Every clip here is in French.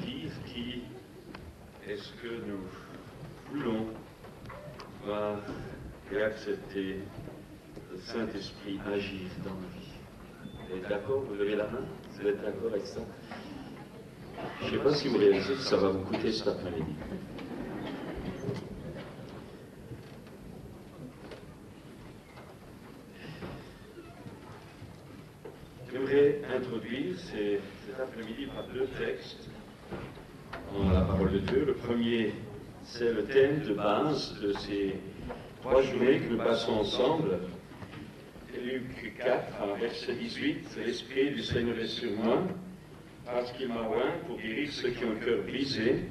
dire qui est-ce que nous voulons voir et accepter le Saint-Esprit agir dans nos vies. Vous êtes d'accord? Vous levez la main? Vous êtes d'accord avec ça? Je ne sais pas si vous réalisez que ça va vous coûter cet après-midi. J'aimerais introduire cet après-midi par deux textes dans la parole de Dieu. Le premier, c'est le thème de base de ces 3 journées que nous passons ensemble. Luc 4, verset 18, « L'Esprit du Seigneur est sur moi, parce qu'il m'a oint pour guérir ceux qui ont le cœur brisé,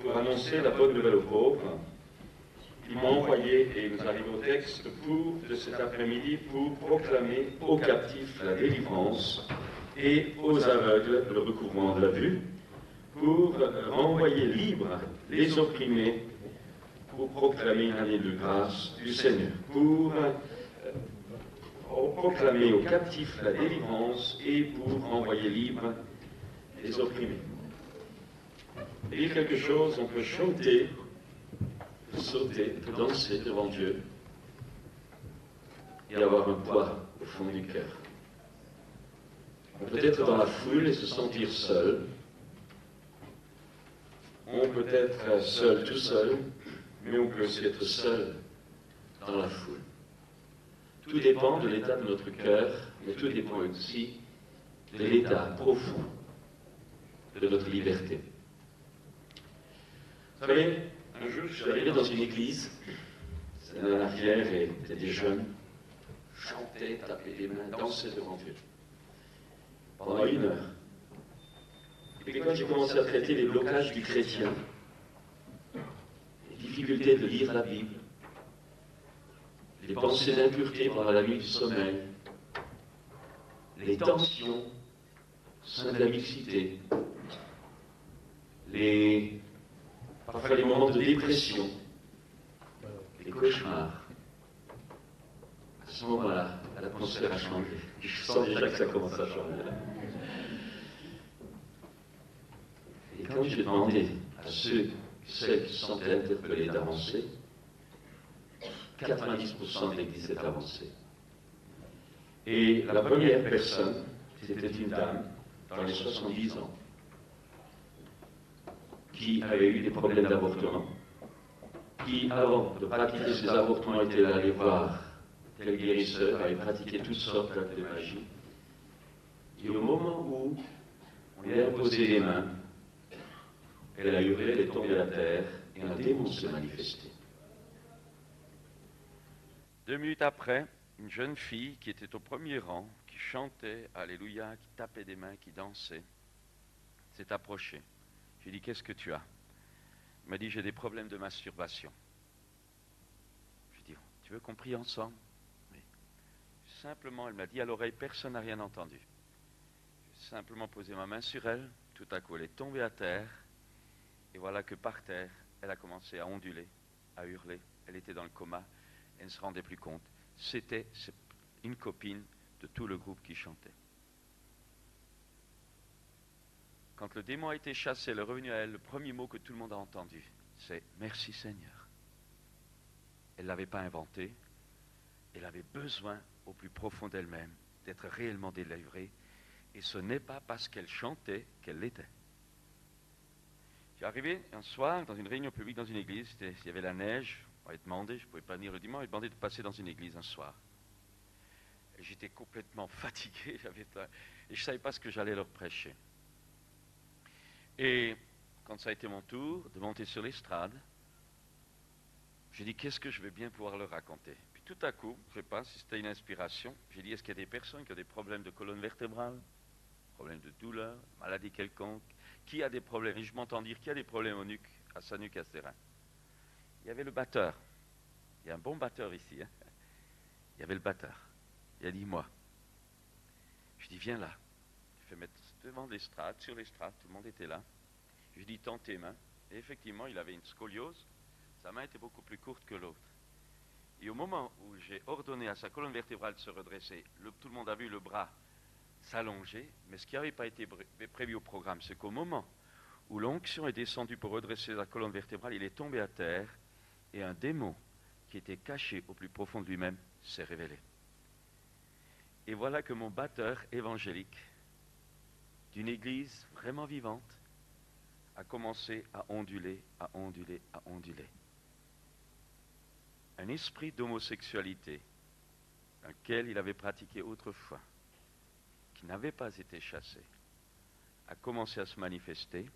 pour annoncer la bonne nouvelle aux pauvres. Il m'a envoyé, et nous arrivons au texte de cet après-midi, pour proclamer aux captifs la délivrance et aux aveugles le recouvrement de la vue, pour renvoyer libres les opprimés, pour proclamer une année de grâce du Seigneur, pour proclamer aux captifs la délivrance et pour renvoyer libres les opprimés. Et dire quelque chose, on peut chanter, sauter, danser devant Dieu et avoir un poids au fond du cœur. On peut être dans la foule et se sentir seul. On peut être seul, tout seul, mais on peut aussi être seul dans la foule. Tout dépend de l'état de notre cœur, mais tout dépend aussi de l'état profond de notre liberté. Vous savez, un jour, je suis arrivé dans une église, c'était en arrière, et c'était des jeunes, chantaient, tapaient des mains, dansaient devant Dieu, pendant 1 heure. Et puis quand j'ai commencé à traiter les blocages du chrétien, les difficultés de lire la Bible, les pensées d'impureté pendant la nuit du sommeil, les tensions au sein de la mixité, parfois les moments de dépression, les cauchemars. À ce moment-là, l'atmosphère a changé. Je sens déjà que ça commence à changer. Et quand j'ai demandé à ceux qui se sentaient interpellés d'avancer, 90% de l'église est avancée. Et la première personne, c'était une dame dans les 70 ans, qui avait eu des problèmes d'avortement, qui, avant de pratiquer ses avortements, était allée voir tel guérisseur, avait pratiqué toutes sortes d'actes de magie. Et au moment où on lui a imposé les mains, elle a hurlé, elle est tombée à terre, et un démon s'est manifesté. 2 minutes après, une jeune fille qui était au premier rang, qui chantait Alléluia, qui tapait des mains, qui dansait, s'est approchée. J'ai dit, qu'est-ce que tu as? Elle m'a dit, j'ai des problèmes de masturbation. J'ai dit, tu veux qu'on prie ensemble? Oui. Simplement, elle m'a dit à l'oreille, personne n'a rien entendu. J'ai simplement posé ma main sur elle, tout à coup elle est tombée à terre, et voilà que par terre, elle a commencé à onduler, à hurler, elle était dans le coma, elle ne se rendait plus compte. C'était une copine de tout le groupe qui chantait. Quand le démon a été chassé, elle est revenue à elle, le premier mot que tout le monde a entendu, c'est « Merci Seigneur ». Elle ne l'avait pas inventé, elle avait besoin au plus profond d'elle-même d'être réellement délivrée, et ce n'est pas parce qu'elle chantait qu'elle l'était. J'ai arrivé un soir dans une réunion publique dans une église, il y avait la neige, on m'avait demandé, je ne pouvais pas venir le dimanche, on m'avait demandé de passer dans une église un soir. Et j'étais complètement fatigué, et je ne savais pas ce que j'allais leur prêcher. Et quand ça a été mon tour de monter sur l'estrade, j'ai dit, qu'est-ce que je vais bien pouvoir leur raconter? Puis tout à coup, je ne sais pas si c'était une inspiration, j'ai dit, est-ce qu'il y a des personnes qui ont des problèmes de colonne vertébrale, problèmes de douleur, maladie quelconque, qui a des problèmes? Et je m'entends dire, qui a des problèmes à sa nuque, à ses reins? Il y avait le batteur. Il y a un bon batteur ici. Hein? Il y avait le batteur. Il a dit, moi. Je dis, viens là. Je fais mettre devant l'estrade, sur l'estrade, tout le monde était là. Je lui dis, tends tes mains. Et effectivement, il avait une scoliose. Sa main était beaucoup plus courte que l'autre. Et au moment où j'ai ordonné à sa colonne vertébrale de se redresser, tout le monde a vu le bras s'allonger, mais ce qui n'avait pas été prévu au programme, c'est qu'au moment où l'onction est descendue pour redresser la colonne vertébrale, il est tombé à terre et un démon qui était caché au plus profond de lui-même s'est révélé. Et voilà que mon batteur évangélique d'une église vraiment vivante a commencé à onduler, à onduler, à onduler. Un esprit d'homosexualité, lequel il avait pratiqué autrefois, qui n'avait pas été chassé, a commencé à se manifester,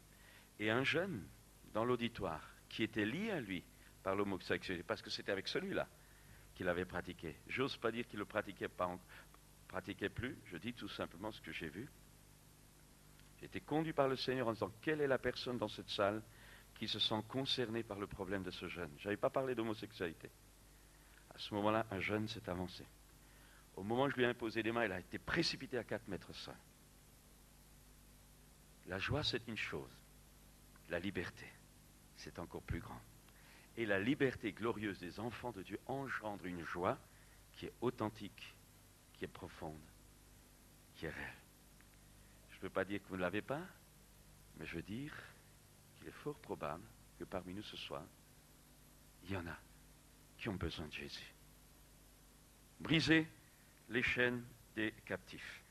et un jeune dans l'auditoire, qui était lié à lui par l'homosexualité, parce que c'était avec celui-là qu'il avait pratiqué. J'ose pas dire qu'il ne le pratiquait plus, je dis tout simplement ce que j'ai vu. J'ai été conduit par le Seigneur en disant, quelle est la personne dans cette salle qui se sent concernée par le problème de ce jeune? Je n'avais pas parlé d'homosexualité. À ce moment-là, un jeune s'est avancé. Au moment où je lui ai imposé les mains, il a été précipité à 4 mètres ça. La joie, c'est une chose. La liberté, c'est encore plus grand. Et la liberté glorieuse des enfants de Dieu engendre une joie qui est authentique, qui est profonde, qui est réelle. Je ne peux pas dire que vous ne l'avez pas, mais je veux dire qu'il est fort probable que parmi nous ce soir, il y en a qui ont besoin de Jésus. Briser les chaînes des captifs.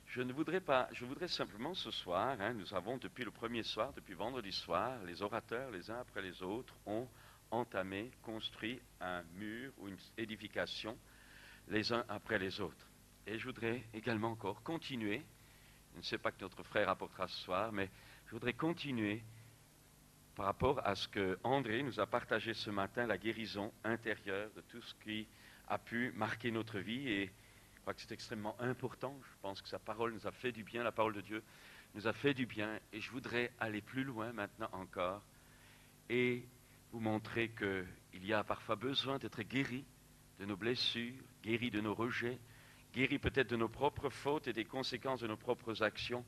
Je voudrais simplement ce soir, nous avons depuis le premier soir, depuis vendredi soir, les orateurs, les uns après les autres, ont entamé, construit un mur ou une édification, les uns après les autres. Et je voudrais également encore continuer, je ne sais pas que notre frère apportera ce soir, mais je voudrais continuer par rapport à ce que André nous a partagé ce matin, la guérison intérieure de tout ce qui a pu marquer notre vie. Et je crois que c'est extrêmement important. Je pense que sa parole nous a fait du bien, la parole de Dieu nous a fait du bien. Et je voudrais aller plus loin maintenant encore et vous montrer qu'il y a parfois besoin d'être guéri de nos blessures, guéri de nos rejets, guéri peut-être de nos propres fautes et des conséquences de nos propres actions.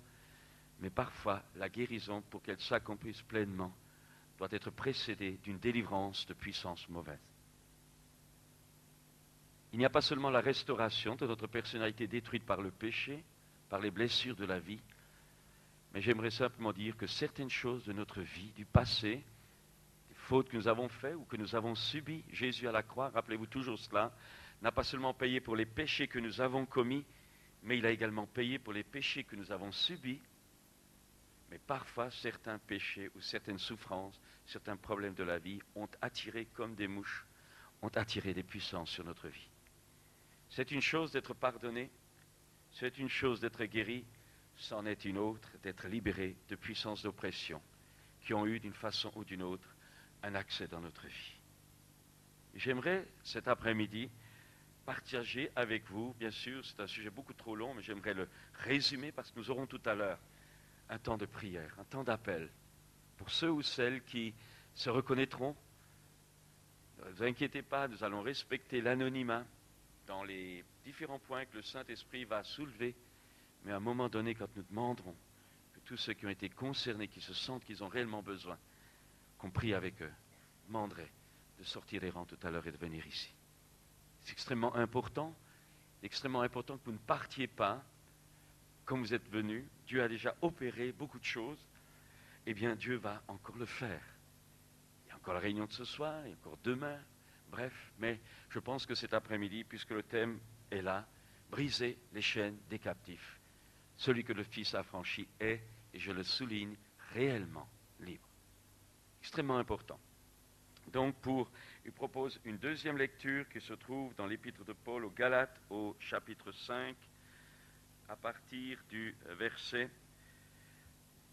Mais parfois, la guérison, pour qu'elle s'accomplisse pleinement, doit être précédée d'une délivrance de puissance mauvaise. Il n'y a pas seulement la restauration de notre personnalité détruite par le péché, par les blessures de la vie, mais j'aimerais simplement dire que certaines choses de notre vie, du passé, des fautes que nous avons faites ou que nous avons subies, Jésus à la croix, rappelez-vous toujours cela, n'a pas seulement payé pour les péchés que nous avons commis, mais il a également payé pour les péchés que nous avons subis. Mais parfois, certains péchés ou certaines souffrances, certains problèmes de la vie ont attiré comme des mouches, ont attiré des puissances sur notre vie. C'est une chose d'être pardonné, c'est une chose d'être guéri, c'en est une autre d'être libéré de puissances d'oppression qui ont eu d'une façon ou d'une autre un accès dans notre vie. J'aimerais cet après-midi partager avec vous, bien sûr, c'est un sujet beaucoup trop long, mais j'aimerais le résumer parce que nous aurons tout à l'heure un temps de prière, un temps d'appel, pour ceux ou celles qui se reconnaîtront. Ne vous inquiétez pas, nous allons respecter l'anonymat dans les différents points que le Saint-Esprit va soulever, mais à un moment donné, quand nous demanderons que tous ceux qui ont été concernés, qui se sentent qu'ils ont réellement besoin, qu'on prie avec eux, demanderai de sortir des rangs tout à l'heure et de venir ici. C'est extrêmement important que vous ne partiez pas comme vous êtes venus. Dieu a déjà opéré beaucoup de choses, eh bien Dieu va encore le faire. Il y a encore la réunion de ce soir, il y a encore demain, bref, mais je pense que cet après-midi, puisque le thème est là, briser les chaînes des captifs. Celui que le Fils a franchi est, et je le souligne, réellement libre. Extrêmement important. Donc, il propose une deuxième lecture qui se trouve dans l'épître de Paul aux Galates, au chapitre 5, à partir du verset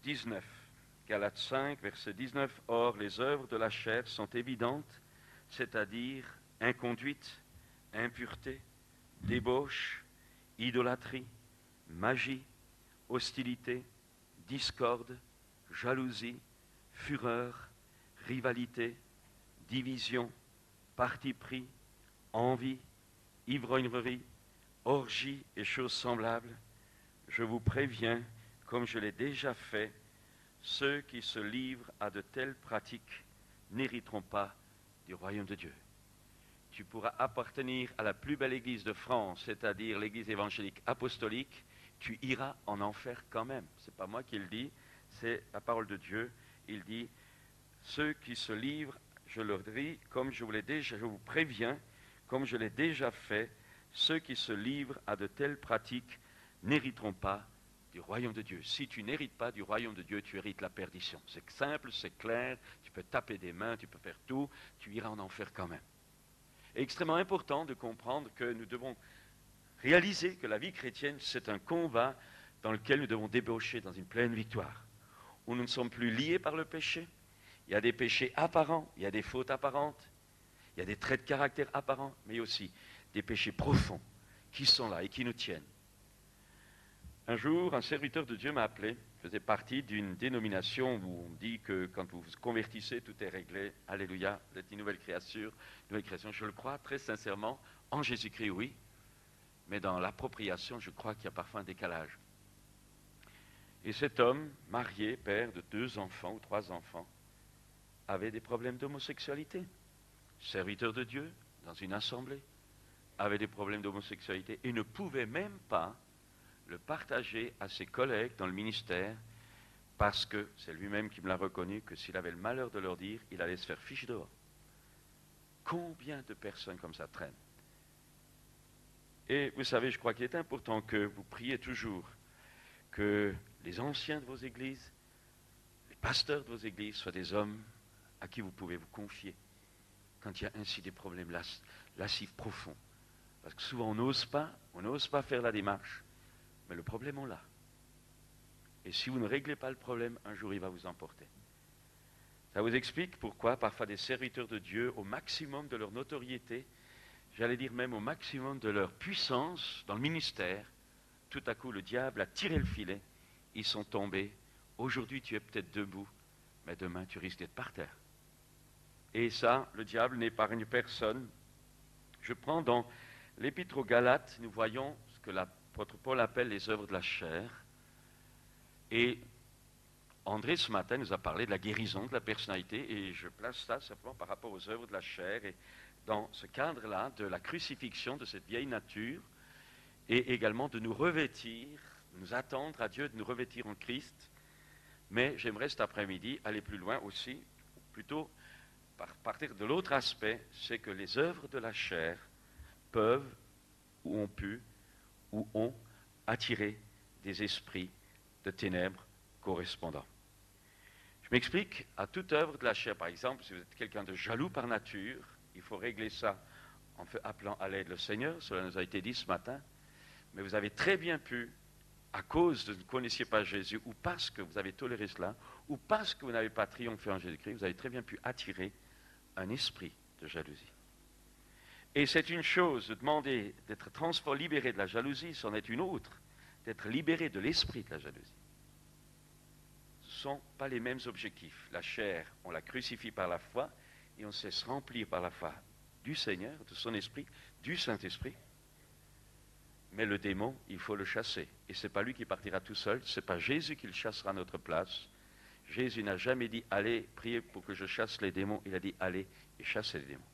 19. Galates 5, verset 19. Or, les œuvres de la chair sont évidentes, c'est-à-dire inconduite, impureté, débauche, idolâtrie, magie, hostilité, discorde, jalousie, fureur, rivalité, division, parti pris, envie, ivrognerie, orgie et choses semblables. Je vous préviens, comme je l'ai déjà fait, ceux qui se livrent à de telles pratiques n'hériteront pas du royaume de Dieu. Tu pourras appartenir à la plus belle église de France, c'est-à-dire l'église évangélique apostolique. tu iras en enfer quand même. Ce n'est pas moi qui le dis, c'est la parole de Dieu. Il dit, ceux qui se livrent, je leur dis, comme je vous préviens, comme je l'ai déjà fait, ceux qui se livrent à de telles pratiques n'hériteront pas du royaume de Dieu. Si tu n'hérites pas du royaume de Dieu, tu hérites la perdition. C'est simple, c'est clair, tu peux taper des mains, tu peux faire tout, tu iras en enfer quand même. C'est extrêmement important de comprendre que nous devons réaliser que la vie chrétienne, c'est un combat dans lequel nous devons débaucher dans une pleine victoire, où nous ne sommes plus liés par le péché. Il y a des péchés apparents, il y a des fautes apparentes, il y a des traits de caractère apparents, mais aussi des péchés profonds qui sont là et qui nous tiennent. Un jour, un serviteur de Dieu m'a appelé, faisait partie d'une dénomination où on dit que quand vous vous convertissez, tout est réglé. Alléluia, vous êtes une nouvelle créature. Je le crois très sincèrement, en Jésus-Christ, oui, mais dans l'appropriation, je crois qu'il y a parfois un décalage. Et cet homme, marié, père de 2 enfants ou 3 enfants, avait des problèmes d'homosexualité. Serviteur de Dieu, dans une assemblée, avait des problèmes d'homosexualité et ne pouvait même pas le partager à ses collègues dans le ministère parce que c'est lui-même qui me l'a reconnu que s'il avait le malheur de leur dire, il allait se faire fiche dehors. Combien de personnes comme ça traînent? Et vous savez, je crois qu'il est important que vous priez toujours que les anciens de vos églises, les pasteurs de vos églises soient des hommes à qui vous pouvez vous confier quand il y a ainsi des problèmes lascifs profonds. Parce que souvent on n'ose pas faire la démarche, mais le problème on l'a. Et si vous ne réglez pas le problème, un jour il va vous emporter. Ça vous explique pourquoi parfois des serviteurs de Dieu, au maximum de leur notoriété, j'allais dire même au maximum de leur puissance dans le ministère, tout à coup le diable a tiré le filet, ils sont tombés. Aujourd'hui tu es peut-être debout, mais demain tu risques d'être par terre. Et ça, le diable n'épargne personne. Je prends dans l'Épître aux Galates, nous voyons ce que l'apôtre Paul appelle les œuvres de la chair. Et André, ce matin, nous a parlé de la guérison de la personnalité, et je place ça simplement par rapport aux œuvres de la chair, et dans ce cadre-là, de la crucifixion de cette vieille nature, et également de nous revêtir, nous attendre à Dieu de nous revêtir en Christ. Mais j'aimerais cet après-midi aller plus loin aussi, plutôt partir de l'autre aspect, c'est que les œuvres de la chair peuvent, ou ont pu, ou ont attiré des esprits de ténèbres correspondants. Je m'explique, à toute œuvre de la chair, par exemple, si vous êtes quelqu'un de jaloux par nature, il faut régler ça en appelant à l'aide le Seigneur, cela nous a été dit ce matin, mais vous avez très bien pu, à cause de vous ne connaissiez pas Jésus, ou parce que vous avez toléré cela, ou parce que vous n'avez pas triomphé en Jésus-Christ, vous avez très bien pu attirer un esprit de jalousie. Et c'est une chose de demander d'être libéré de la jalousie, c'en est une autre, d'être libéré de l'esprit de la jalousie. Ce ne sont pas les mêmes objectifs. La chair, on la crucifie par la foi, et on se laisse remplir par la foi du Seigneur, de son esprit, du Saint-Esprit. Mais le démon, il faut le chasser. Et ce n'est pas lui qui partira tout seul, ce n'est pas Jésus qui le chassera à notre place. Jésus n'a jamais dit « Allez, priez pour que je chasse les démons », il a dit « Allez et chassez les démons ».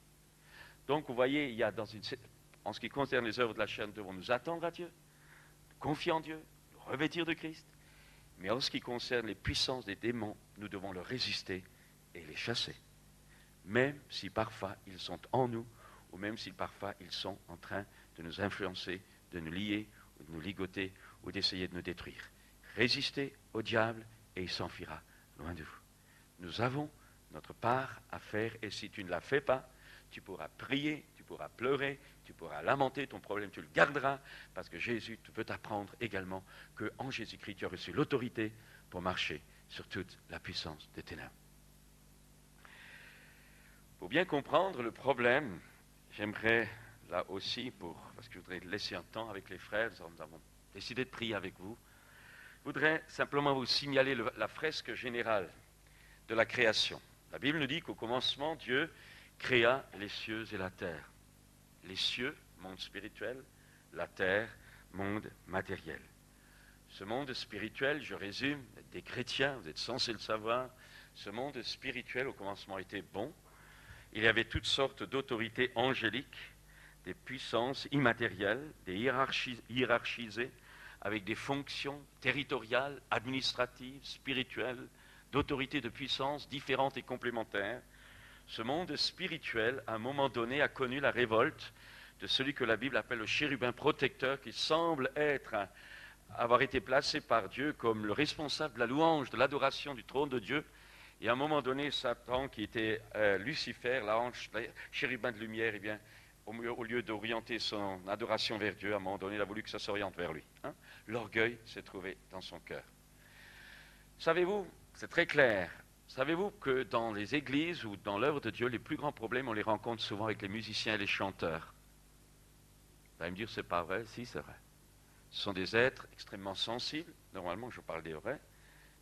Donc vous voyez, il y a en ce qui concerne les œuvres de la chair, nous devons nous attendre à Dieu, confier en Dieu, nous revêtir de Christ. Mais en ce qui concerne les puissances des démons, nous devons leur résister et les chasser. Même si parfois ils sont en nous, ou même si parfois ils sont en train de nous influencer, de nous lier, ou de nous ligoter, ou d'essayer de nous détruire. Résistez au diable et il s'enfuira loin de vous. Nous avons notre part à faire, et si tu ne la fais pas, tu pourras prier, tu pourras pleurer, tu pourras lamenter ton problème, tu le garderas, parce que Jésus veut t'apprendre également qu'en Jésus-Christ, tu as reçu l'autorité pour marcher sur toute la puissance des ténèbres. Pour bien comprendre le problème, j'aimerais là aussi, parce que je voudrais laisser un temps avec les frères, nous avons décidé de prier avec vous, je voudrais simplement vous signaler la fresque générale de la création. La Bible nous dit qu'au commencement, Dieu créa les cieux et la terre. Les cieux, monde spirituel, la terre, monde matériel. Ce monde spirituel, je résume, vous êtes des chrétiens, vous êtes censés le savoir, ce monde spirituel au commencement était bon. Il y avait toutes sortes d'autorités angéliques, des puissances immatérielles, des hiérarchisées, avec des fonctions territoriales, administratives, spirituelles, d'autorité, de puissance différentes et complémentaires. Ce monde spirituel, à un moment donné, a connu la révolte de celui que la Bible appelle le chérubin protecteur, qui semble avoir été placé par Dieu comme le responsable de la louange, de l'adoration du trône de Dieu. Et à un moment donné, Satan, qui était Lucifer, l'ange, chérubin de lumière, eh bien, au lieu d'orienter son adoration vers Dieu, à un moment donné, il a voulu que ça s'oriente vers lui. L'orgueil s'est trouvé dans son cœur. Savez-vous, c'est très clair, savez-vous que dans les églises ou dans l'œuvre de Dieu, les plus grands problèmes, on les rencontre souvent avec les musiciens et les chanteurs. Vous allez me dire, c'est pas vrai? Si, c'est vrai. Ce sont des êtres extrêmement sensibles, normalement je parle des vrais,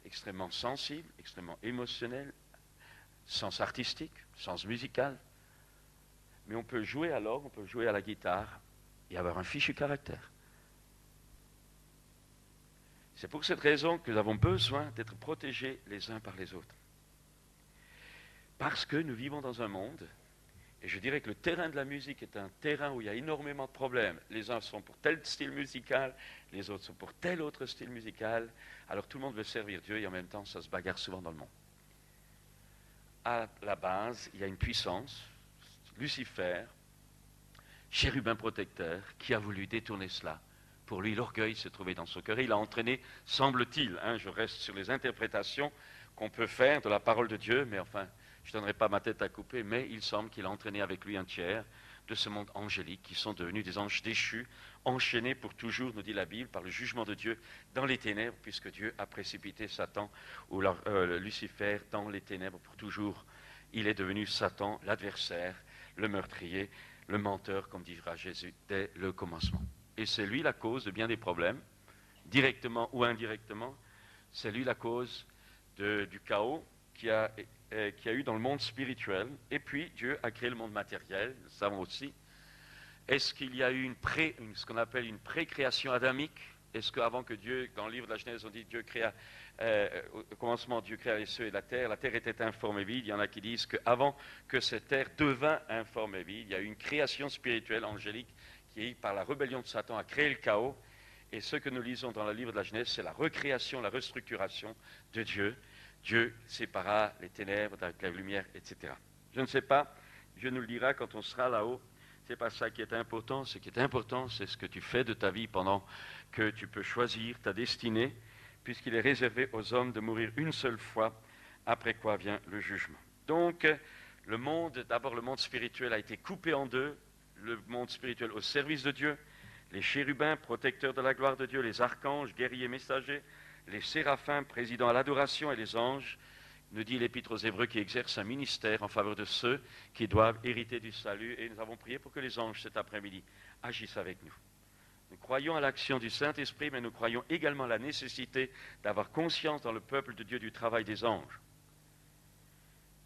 extrêmement sensibles, extrêmement émotionnels, sens artistique, sens musical. Mais on peut jouer à l'orgue, on peut jouer à la guitare et avoir un fichu caractère. C'est pour cette raison que nous avons besoin d'être protégés les uns par les autres. Parce que nous vivons dans un monde, et je dirais que le terrain de la musique est un terrain où il y a énormément de problèmes. Les uns sont pour tel style musical, les autres sont pour tel autre style musical. Alors tout le monde veut servir Dieu et en même temps ça se bagarre souvent dans le monde. À la base, il y a une puissance, Lucifer, chérubin protecteur, qui a voulu détourner cela. Pour lui, l'orgueil s'est trouvé dans son cœur. Et il a entraîné, semble-t-il, je reste sur les interprétations qu'on peut faire de la parole de Dieu, mais enfin, je ne donnerai pas ma tête à couper, mais il semble qu'il a entraîné avec lui un tiers de ce monde angélique, qui sont devenus des anges déchus, enchaînés pour toujours, nous dit la Bible, par le jugement de Dieu dans les ténèbres, puisque Dieu a précipité Satan, ou Lucifer, dans les ténèbres pour toujours. Il est devenu Satan, l'adversaire, le meurtrier, le menteur, comme dira Jésus, dès le commencement. Et c'est lui la cause de bien des problèmes, directement ou indirectement. C'est lui la cause du chaos qu'il y a eu dans le monde spirituel. Et puis, Dieu a créé le monde matériel, nous savons aussi. Est-ce qu'il y a eu ce qu'on appelle une pré-création adamique? Est-ce qu'avant que Dieu, dans le livre de la Genèse, on dit Dieu créa, au commencement, Dieu créa les cieux et la terre était informe et vide. Il y en a qui disent qu'avant que cette terre devint informe et vide, il y a eu une création spirituelle, angélique, qui, par la rébellion de Satan, a créé le chaos. Et ce que nous lisons dans le livre de la Genèse, c'est la recréation, la restructuration de Dieu. Dieu sépara les ténèbres avec la lumière, etc. Je ne sais pas, Dieu nous le dira quand on sera là-haut. Ce n'est pas ça qui est important. Ce qui est important, c'est ce que tu fais de ta vie pendant que tu peux choisir ta destinée, puisqu'il est réservé aux hommes de mourir une seule fois, après quoi vient le jugement. Donc, d'abord le monde spirituel a été coupé en deux, le monde spirituel au service de Dieu, les chérubins, protecteurs de la gloire de Dieu, les archanges, guerriers, messagers, les séraphins, présidents à l'adoration, et les anges, nous dit l'Épître aux Hébreux, qui exercent un ministère en faveur de ceux qui doivent hériter du salut. Et nous avons prié pour que les anges, cet après-midi, agissent avec nous. Nous croyons à l'action du Saint-Esprit, mais nous croyons également à la nécessité d'avoir conscience dans le peuple de Dieu du travail des anges.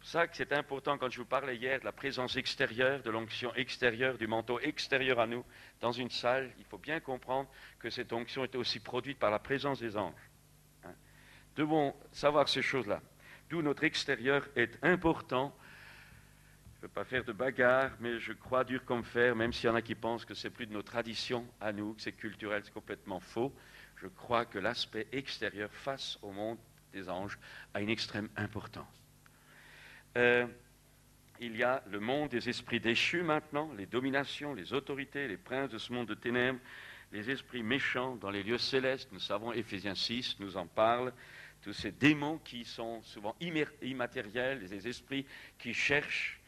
C'est pour ça que c'est important, quand je vous parlais hier de la présence extérieure, de l'onction extérieure, du manteau extérieur à nous, dans une salle, il faut bien comprendre que cette onction est aussi produite par la présence des anges. Nous devons savoir ces choses-là. D'où notre extérieur est important. Je ne veux pas faire de bagarre, mais je crois dur comme fer, même s'il y en a qui pensent que c'est plus de nos traditions à nous, que c'est culturel, c'est complètement faux. Je crois que l'aspect extérieur face au monde des anges a une extrême importance. Il y a le monde des esprits déchus maintenant, les dominations, les autorités, les princes de ce monde de ténèbres, les esprits méchants dans les lieux célestes. Nous savons, Éphésiens 6 nous en parle, tous ces démons qui sont souvent immatériels, des esprits qui cherchent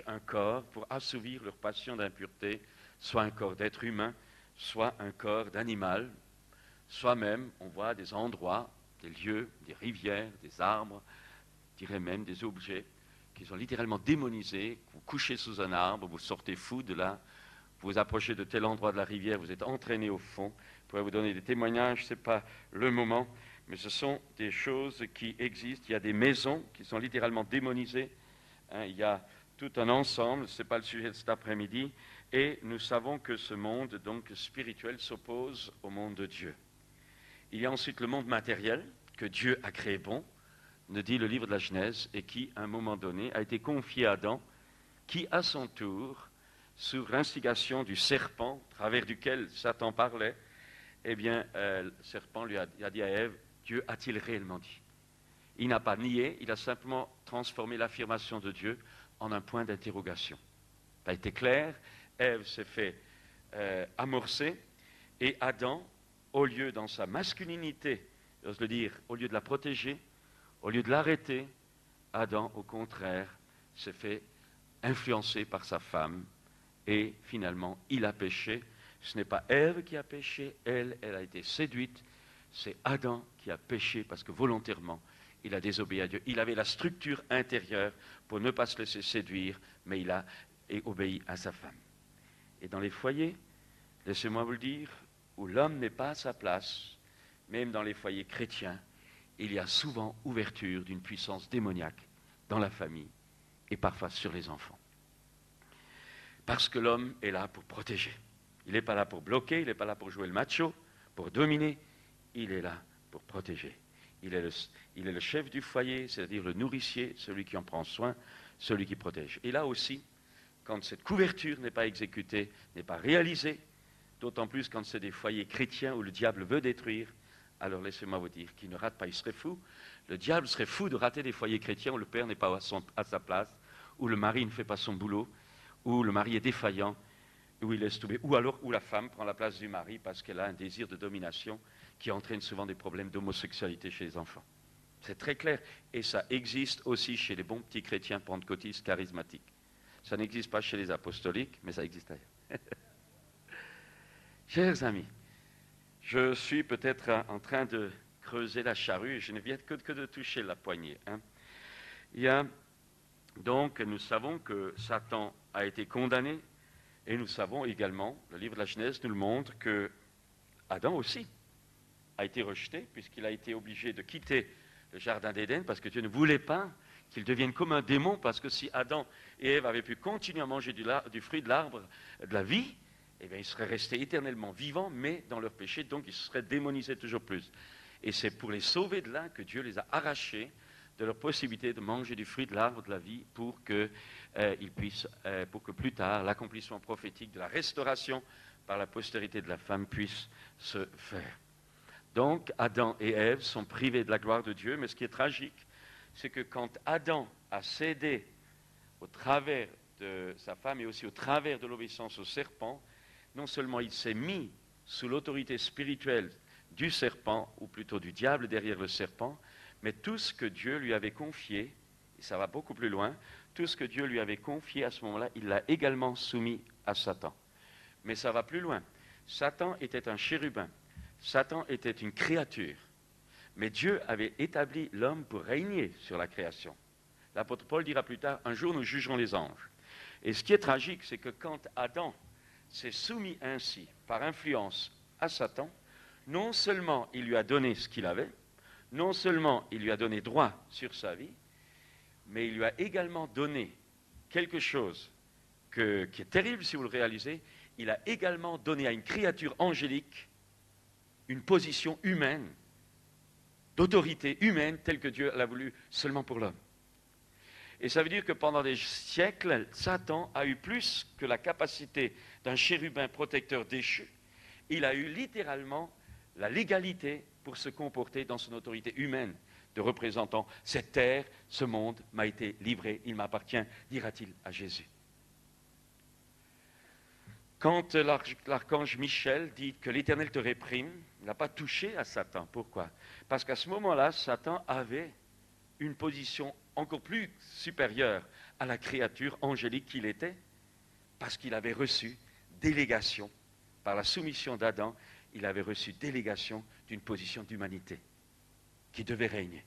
un corps pour assouvir leur passion d'impureté, soit un corps d'être humain, soit un corps d'animal, soit même, on voit des endroits, des lieux, des rivières, des arbres, je dirais même des objets qui sont littéralement démonisés. Vous couchez sous un arbre, vous sortez fou de là, vous vous approchez de tel endroit de la rivière, vous êtes entraîné au fond. Je pourrais vous donner des témoignages, ce n'est pas le moment, mais ce sont des choses qui existent. Il y a des maisons qui sont littéralement démonisées. Il y a tout un ensemble, ce n'est pas le sujet de cet après-midi, et nous savons que ce monde donc spirituel s'oppose au monde de Dieu. Il y a ensuite le monde matériel que Dieu a créé bon, nous dit le livre de la Genèse, et qui, à un moment donné, a été confié à Adam, qui, à son tour, sous l'instigation du serpent, à travers duquel Satan parlait, eh bien, le serpent lui a dit à Ève, Dieu a-t-il réellement dit? Il n'a pas nié, il a simplement transformé l'affirmation de Dieu en un point d'interrogation. Ça a été clair, Ève s'est fait amorcer, et Adam, au lieu dans sa masculinité, j'ose le dire, au lieu de la protéger, au lieu de l'arrêter, Adam, au contraire, s'est fait influencer par sa femme, et finalement, il a péché. Ce n'est pas Ève qui a péché, elle a été séduite, c'est Adam qui a péché parce que volontairement, il a désobéi à Dieu. Il avait la structure intérieure pour ne pas se laisser séduire, mais il a obéi à sa femme. Et dans les foyers, laissez-moi vous le dire, où l'homme n'est pas à sa place, même dans les foyers chrétiens, il y a souvent ouverture d'une puissance démoniaque dans la famille et parfois sur les enfants. Parce que l'homme est là pour protéger. Il n'est pas là pour bloquer, il n'est pas là pour jouer le macho, pour dominer, il est là pour protéger. Il est le chef du foyer, c'est-à-dire le nourricier, celui qui en prend soin, celui qui protège. Et là aussi, quand cette couverture n'est pas exécutée, n'est pas réalisée, d'autant plus quand c'est des foyers chrétiens où le diable veut détruire, alors laissez-moi vous dire qu'il ne rate pas, il serait fou. Le diable serait fou de rater des foyers chrétiens où le père n'est pas à sa place, où le mari ne fait pas son boulot, où le mari est défaillant, où il laisse tomber, ou alors où la femme prend la place du mari parce qu'elle a un désir de domination qui entraîne souvent des problèmes d'homosexualité chez les enfants. C'est très clair. Et ça existe aussi chez les bons petits chrétiens pentecôtistes charismatiques. Ça n'existe pas chez les apostoliques, mais ça existe ailleurs. Chers amis, je suis peut-être en train de creuser la charrue et je ne viens que de toucher la poignée. Donc, nous savons que Satan a été condamné et nous savons également, le livre de la Genèse nous le montre, que Adam aussi a été rejeté puisqu'il a été obligé de quitter le jardin d'Éden parce que Dieu ne voulait pas qu'il devienne comme un démon, parce que si Adam et Ève avaient pu continuer à manger du fruit de l'arbre de la vie, eh bien, ils seraient restés éternellement vivants, mais dans leur péché, donc ils se seraient démonisés toujours plus. Et c'est pour les sauver de là que Dieu les a arrachés de leur possibilité de manger du fruit de l'arbre de la vie pour que plus tard l'accomplissement prophétique de la restauration par la postérité de la femme puisse se faire. Donc Adam et Ève sont privés de la gloire de Dieu, mais ce qui est tragique, c'est que quand Adam a cédé au travers de sa femme et aussi au travers de l'obéissance au serpent, non seulement il s'est mis sous l'autorité spirituelle du serpent, ou plutôt du diable derrière le serpent, mais tout ce que Dieu lui avait confié, et ça va beaucoup plus loin, tout ce que Dieu lui avait confié à ce moment-là, il l'a également soumis à Satan. Mais ça va plus loin. Satan était un chérubin. Satan était une créature. Mais Dieu avait établi l'homme pour régner sur la création. L'apôtre Paul dira plus tard, un jour nous jugerons les anges. Et ce qui est tragique, c'est que quand Adam s'est soumis ainsi, par influence, à Satan, non seulement il lui a donné ce qu'il avait, non seulement il lui a donné droit sur sa vie, mais il lui a également donné quelque chose qui est terrible si vous le réalisez, il a également donné à une créature angélique une position humaine, d'autorité humaine, telle que Dieu l'a voulu seulement pour l'homme. Et ça veut dire que pendant des siècles, Satan a eu plus que la capacité d'un chérubin protecteur déchu. Il a eu littéralement la légalité pour se comporter dans son autorité humaine de représentant. Cette terre, ce monde m'a été livré, il m'appartient, dira-t-il à Jésus. Quand l'archange Michel dit que l'Éternel te réprime, il n'a pas touché à Satan. Pourquoi? Parce qu'à ce moment-là, Satan avait une position encore plus supérieure à la créature angélique qu'il était, parce qu'il avait reçu délégation, par la soumission d'Adam, il avait reçu délégation d'une position d'humanité qui devait régner.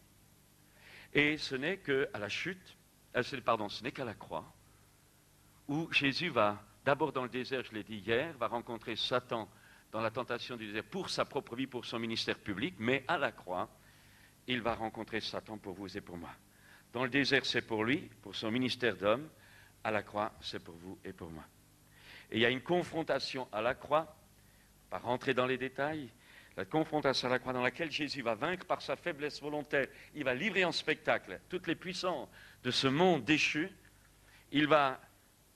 Et ce n'est qu'à la chute, ce n'est qu'à la croix, où Jésus va, d'abord dans le désert, je l'ai dit hier, va rencontrer Satan dans la tentation du désert pour sa propre vie, pour son ministère public, mais à la croix, il va rencontrer Satan pour vous et pour moi. Dans le désert, c'est pour lui, pour son ministère d'homme. À la croix, c'est pour vous et pour moi. Et il y a une confrontation à la croix, pas rentrer dans les détails, la confrontation à la croix dans laquelle Jésus va vaincre par sa faiblesse volontaire. Il va livrer en spectacle toutes les puissances de ce monde déchu. Il va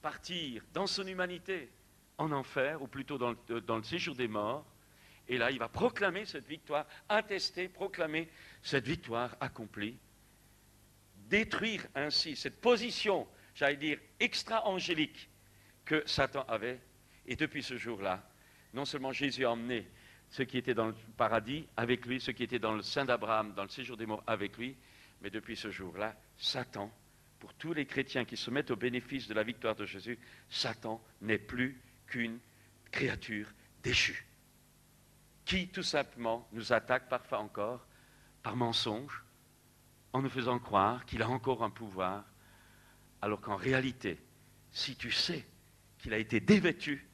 partir dans son humanité en enfer, ou plutôt dans le séjour des morts. Et là, il va proclamer cette victoire, attester, proclamer cette victoire accomplie, détruire ainsi cette position, j'allais dire, extra-angélique que Satan avait. Et depuis ce jour-là, non seulement Jésus a emmené ceux qui étaient dans le paradis avec lui, ceux qui étaient dans le sein d'Abraham, dans le séjour des morts avec lui, mais depuis ce jour-là, Satan, pour tous les chrétiens qui se mettent au bénéfice de la victoire de Jésus, Satan n'est plus qu'une créature déchue, qui tout simplement nous attaque parfois encore par mensonge, en nous faisant croire qu'il a encore un pouvoir, alors qu'en réalité, si tu sais qu'il a été dévêtu,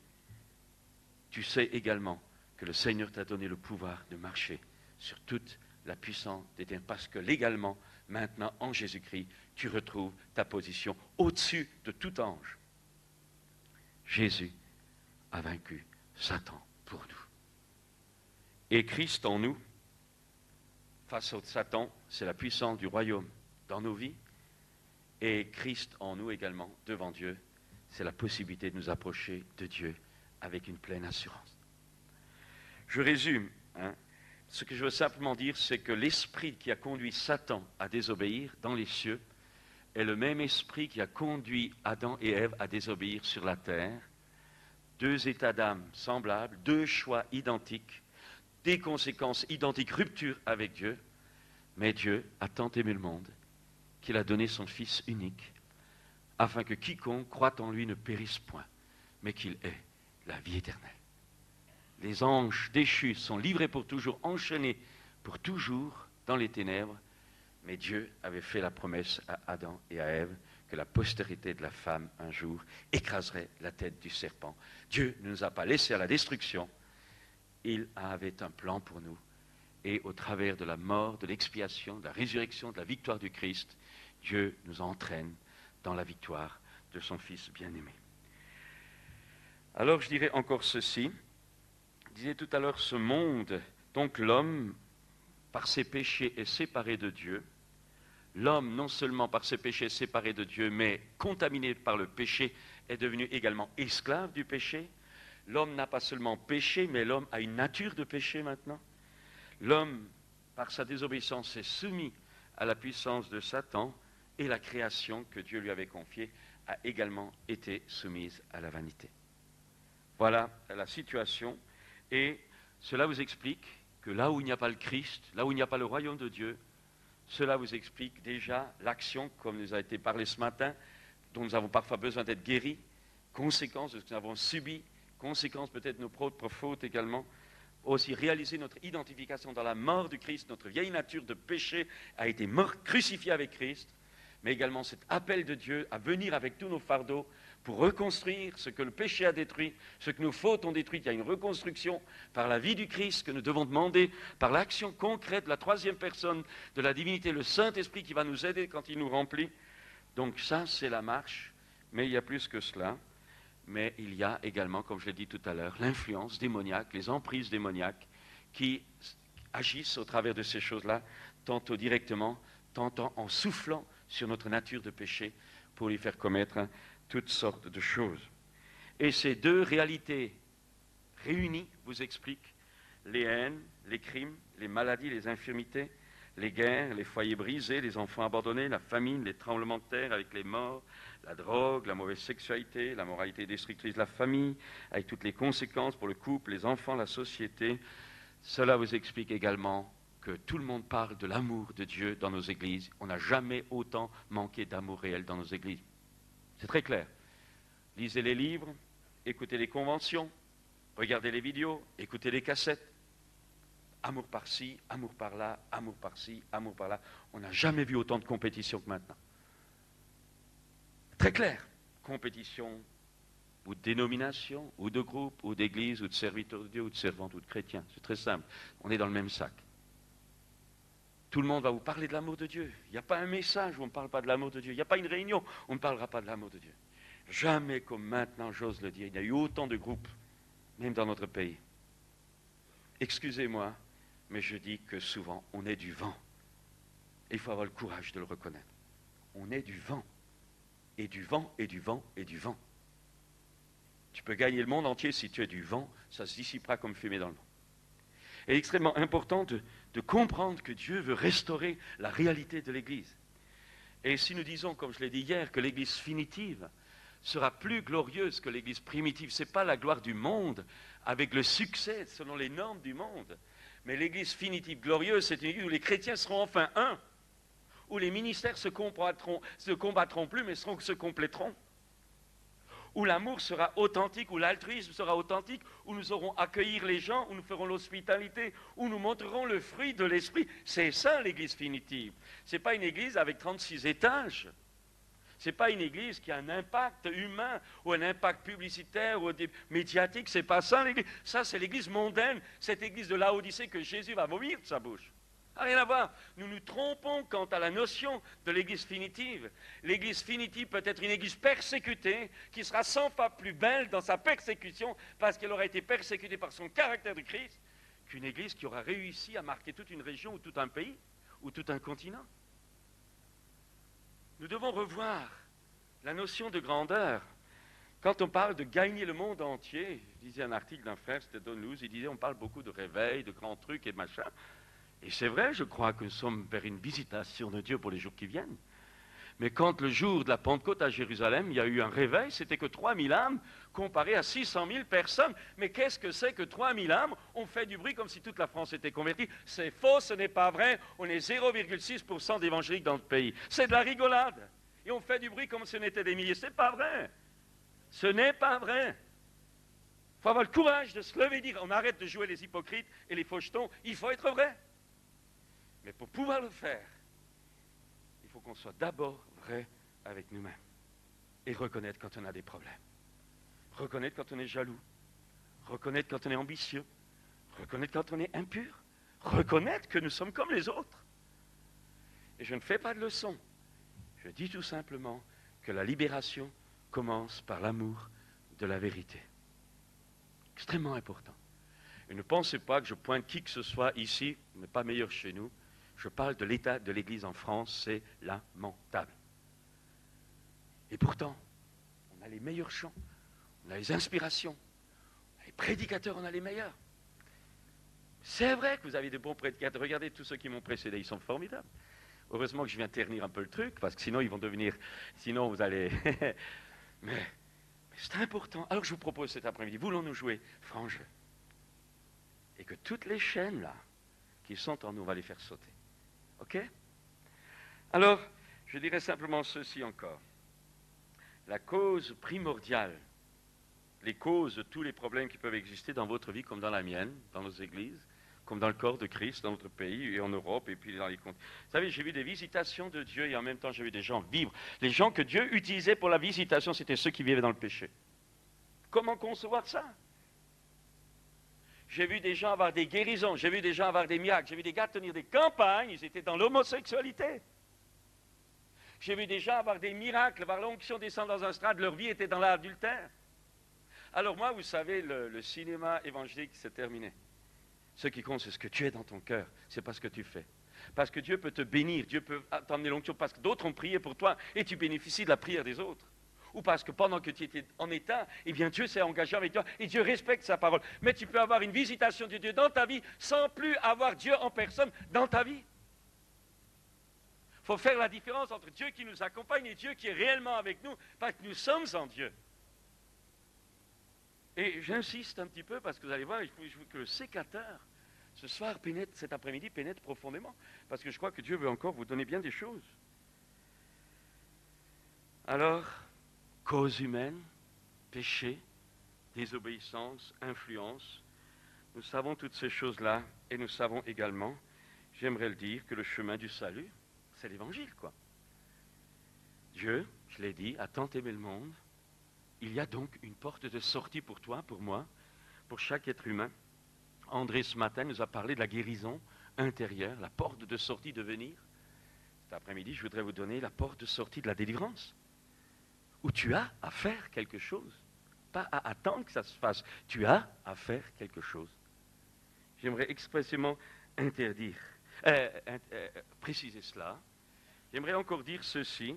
tu sais également que le Seigneur t'a donné le pouvoir de marcher sur toute la puissance des ténèbres, parce que légalement, maintenant, en Jésus-Christ, tu retrouves ta position au-dessus de tout ange. Jésus a vaincu Satan pour nous. Et Christ en nous, face au Satan, c'est la puissance du royaume dans nos vies. Et Christ en nous également, devant Dieu, c'est la possibilité de nous approcher de Dieu avec une pleine assurance. Je résume. Ce que je veux simplement dire, c'est que l'esprit qui a conduit Satan à désobéir dans les cieux est le même esprit qui a conduit Adam et Ève à désobéir sur la terre. Deux états d'âme semblables, deux choix identiques, des conséquences identiques, rupture avec Dieu. Mais Dieu a tant aimé le monde qu'il a donné son Fils unique, afin que quiconque croit en lui ne périsse point, mais qu'il ait la vie éternelle. Les anges déchus sont livrés pour toujours, enchaînés pour toujours dans les ténèbres, mais Dieu avait fait la promesse à Adam et à Ève que la postérité de la femme, un jour, écraserait la tête du serpent. Dieu ne nous a pas laissés à la destruction, il avait un plan pour nous. Et au travers de la mort, de l'expiation, de la résurrection, de la victoire du Christ, Dieu nous entraîne dans la victoire de son Fils bien-aimé. Alors je dirais encore ceci. Je disais tout à l'heure, ce monde, donc l'homme, par ses péchés, est séparé de Dieu. L'homme, non seulement par ses péchés, est séparé de Dieu, mais contaminé par le péché, est devenu également esclave du péché. L'homme n'a pas seulement péché, mais l'homme a une nature de péché maintenant. L'homme, par sa désobéissance, est soumis à la puissance de Satan, et la création que Dieu lui avait confiée a également été soumise à la vanité. Voilà la situation. Et cela vous explique que là où il n'y a pas le Christ, là où il n'y a pas le royaume de Dieu, cela vous explique déjà l'action, comme nous a été parlé ce matin, dont nous avons parfois besoin d'être guéris, conséquence de ce que nous avons subi, conséquence peut-être de nos propres fautes également, aussi réaliser notre identification dans la mort du Christ, notre vieille nature de péché a été crucifiée avec Christ, mais également cet appel de Dieu à venir avec tous nos fardeaux pour reconstruire ce que le péché a détruit, ce que nos fautes ont détruit. Il y a une reconstruction par la vie du Christ que nous devons demander, par l'action concrète de la troisième personne de la divinité, le Saint-Esprit qui va nous aider quand il nous remplit. Donc ça, c'est la marche, mais il y a plus que cela. Mais il y a également, comme je l'ai dit tout à l'heure, l'influence démoniaque, les emprises démoniaques qui agissent au travers de ces choses-là, tantôt directement, tantôt en soufflant sur notre nature de péché pour lui faire commettre toutes sortes de choses. Et ces deux réalités réunies vous expliquent les haines, les crimes, les maladies, les infirmités, les guerres, les foyers brisés, les enfants abandonnés, la famine, les tremblements de terre avec les morts, la drogue, la mauvaise sexualité, la moralité destructrice de la famille, avec toutes les conséquences pour le couple, les enfants, la société. Cela vous explique également que tout le monde parle de l'amour de Dieu dans nos églises. On n'a jamais autant manqué d'amour réel dans nos églises. C'est très clair. Lisez les livres, écoutez les conventions, regardez les vidéos, écoutez les cassettes. Amour par-ci, amour par-là, amour par-ci, amour par-là. On n'a jamais vu autant de compétition que maintenant. Très clair. Compétition ou de dénomination, ou de groupe, ou d'église, ou de serviteur de Dieu, ou de servante, ou de chrétien. C'est très simple. On est dans le même sac. Tout le monde va vous parler de l'amour de Dieu. Il n'y a pas un message où on ne parle pas de l'amour de Dieu. Il n'y a pas une réunion où on ne parlera pas de l'amour de Dieu. Jamais comme maintenant, j'ose le dire, il y a eu autant de groupes, même dans notre pays. Excusez-moi, mais je dis que souvent, on est du vent. Et il faut avoir le courage de le reconnaître. On est du vent. Et du vent, et du vent, et du vent. Tu peux gagner le monde entier si tu es du vent, ça se dissipera comme fumée dans le vent. est extrêmement important de comprendre que Dieu veut restaurer la réalité de l'Église. Et si nous disons, comme je l'ai dit hier, que l'Église finitive sera plus glorieuse que l'Église primitive, ce n'est pas la gloire du monde avec le succès selon les normes du monde, mais l'Église finitive glorieuse, c'est une Église où les chrétiens seront enfin un, où les ministères se combattront plus, mais se compléteront, où l'amour sera authentique, où l'altruisme sera authentique, où nous saurons accueillir les gens, où nous ferons l'hospitalité, où nous montrerons le fruit de l'esprit. C'est ça l'Église finitive. Ce n'est pas une Église avec 36 étages. Ce n'est pas une Église qui a un impact humain ou un impact publicitaire ou médiatique. Ce n'est pas ça l'Église. Ça, c'est l'Église mondaine, cette Église de Laodicée que Jésus va vomir de sa bouche. Rien à voir. Nous nous trompons quant à la notion de l'Église finitive. L'Église finitive peut être une Église persécutée qui sera 100 fois plus belle dans sa persécution parce qu'elle aura été persécutée par son caractère de Christ qu'une Église qui aura réussi à marquer toute une région ou tout un pays ou tout un continent. Nous devons revoir la notion de grandeur. Quand on parle de gagner le monde entier, je disais un article d'un frère, c'était Don Luz, il disait on parle beaucoup de réveil, de grands trucs et machin. Et c'est vrai, je crois que nous sommes vers une visitation de Dieu pour les jours qui viennent. Mais quand le jour de la Pentecôte à Jérusalem, il y a eu un réveil, c'était que 3000 âmes comparé à 600 000 personnes. Mais qu'est-ce que c'est que 3000 âmes? On fait du bruit comme si toute la France était convertie. C'est faux, ce n'est pas vrai. On est 0,6% d'évangéliques dans le pays. C'est de la rigolade. Et on fait du bruit comme si on était des milliers. Ce n'est pas vrai. Ce n'est pas vrai. Il faut avoir le courage de se lever et dire on arrête de jouer les hypocrites et les fauchetons. Il faut être vrai. Mais pour pouvoir le faire, il faut qu'on soit d'abord vrai avec nous-mêmes et reconnaître quand on a des problèmes, reconnaître quand on est jaloux, reconnaître quand on est ambitieux, reconnaître quand on est impur, reconnaître que nous sommes comme les autres. Et je ne fais pas de leçon, je dis tout simplement que la libération commence par l'amour de la vérité. Extrêmement important. Et ne pensez pas que je pointe qui que ce soit ici, on n'est pas meilleur chez nous. Je parle de l'état de l'Église en France, c'est lamentable. Et pourtant, on a les meilleurs chants, on a les inspirations, on a les prédicateurs, on a les meilleurs. C'est vrai que vous avez de bons prédicateurs. Regardez tous ceux qui m'ont précédé, ils sont formidables. Heureusement que je viens ternir un peu le truc, parce que sinon ils vont devenir... Sinon vous allez... mais c'est important. Alors je vous propose cet après-midi, voulons-nous jouer franc jeu? Et que toutes les chaînes là, qui sont en nous, on va les faire sauter. OK? Alors, je dirais simplement ceci encore. La cause primordiale, les causes de tous les problèmes qui peuvent exister dans votre vie comme dans la mienne, dans nos églises, comme dans le corps de Christ, dans notre pays et en Europe et puis dans les comptes. Vous savez, j'ai vu des visitations de Dieu et en même temps j'ai vu des gens vivre. Les gens que Dieu utilisait pour la visitation, c'était ceux qui vivaient dans le péché. Comment concevoir ça? J'ai vu des gens avoir des guérisons, j'ai vu des gens avoir des miracles, j'ai vu des gars tenir des campagnes, ils étaient dans l'homosexualité. J'ai vu des gens avoir des miracles, voir l'onction descendre dans un strade, leur vie était dans l'adultère. Alors moi, vous savez, le cinéma évangélique, c'est terminé. Ce qui compte, c'est ce que tu es dans ton cœur, c'est pas ce que tu fais. Parce que Dieu peut te bénir, Dieu peut t'emmener l'onction, parce que d'autres ont prié pour toi et tu bénéficies de la prière des autres. Ou parce que pendant que tu étais en état, eh bien Dieu s'est engagé avec toi et Dieu respecte sa parole. Mais tu peux avoir une visitation de Dieu dans ta vie sans plus avoir Dieu en personne dans ta vie. Il faut faire la différence entre Dieu qui nous accompagne et Dieu qui est réellement avec nous, parce que nous sommes en Dieu. Et j'insiste un petit peu parce que vous allez voir, il faut que le sécateur, ce soir, cet après-midi, pénètre profondément. Parce que je crois que Dieu veut encore vous donner bien des choses. Alors, cause humaine, péché, désobéissance, influence. Nous savons toutes ces choses-là et nous savons également, j'aimerais le dire, que le chemin du salut, c'est l'évangile, quoi. Dieu, je l'ai dit, a tant aimé le monde. Il y a donc une porte de sortie pour toi, pour moi, pour chaque être humain. André, ce matin, nous a parlé de la guérison intérieure, la porte de sortie de venir. Cet après-midi, je voudrais vous donner la porte de sortie de la délivrance, où tu as à faire quelque chose, pas à attendre que ça se fasse. Tu as à faire quelque chose. J'aimerais expressément préciser cela. J'aimerais encore dire ceci.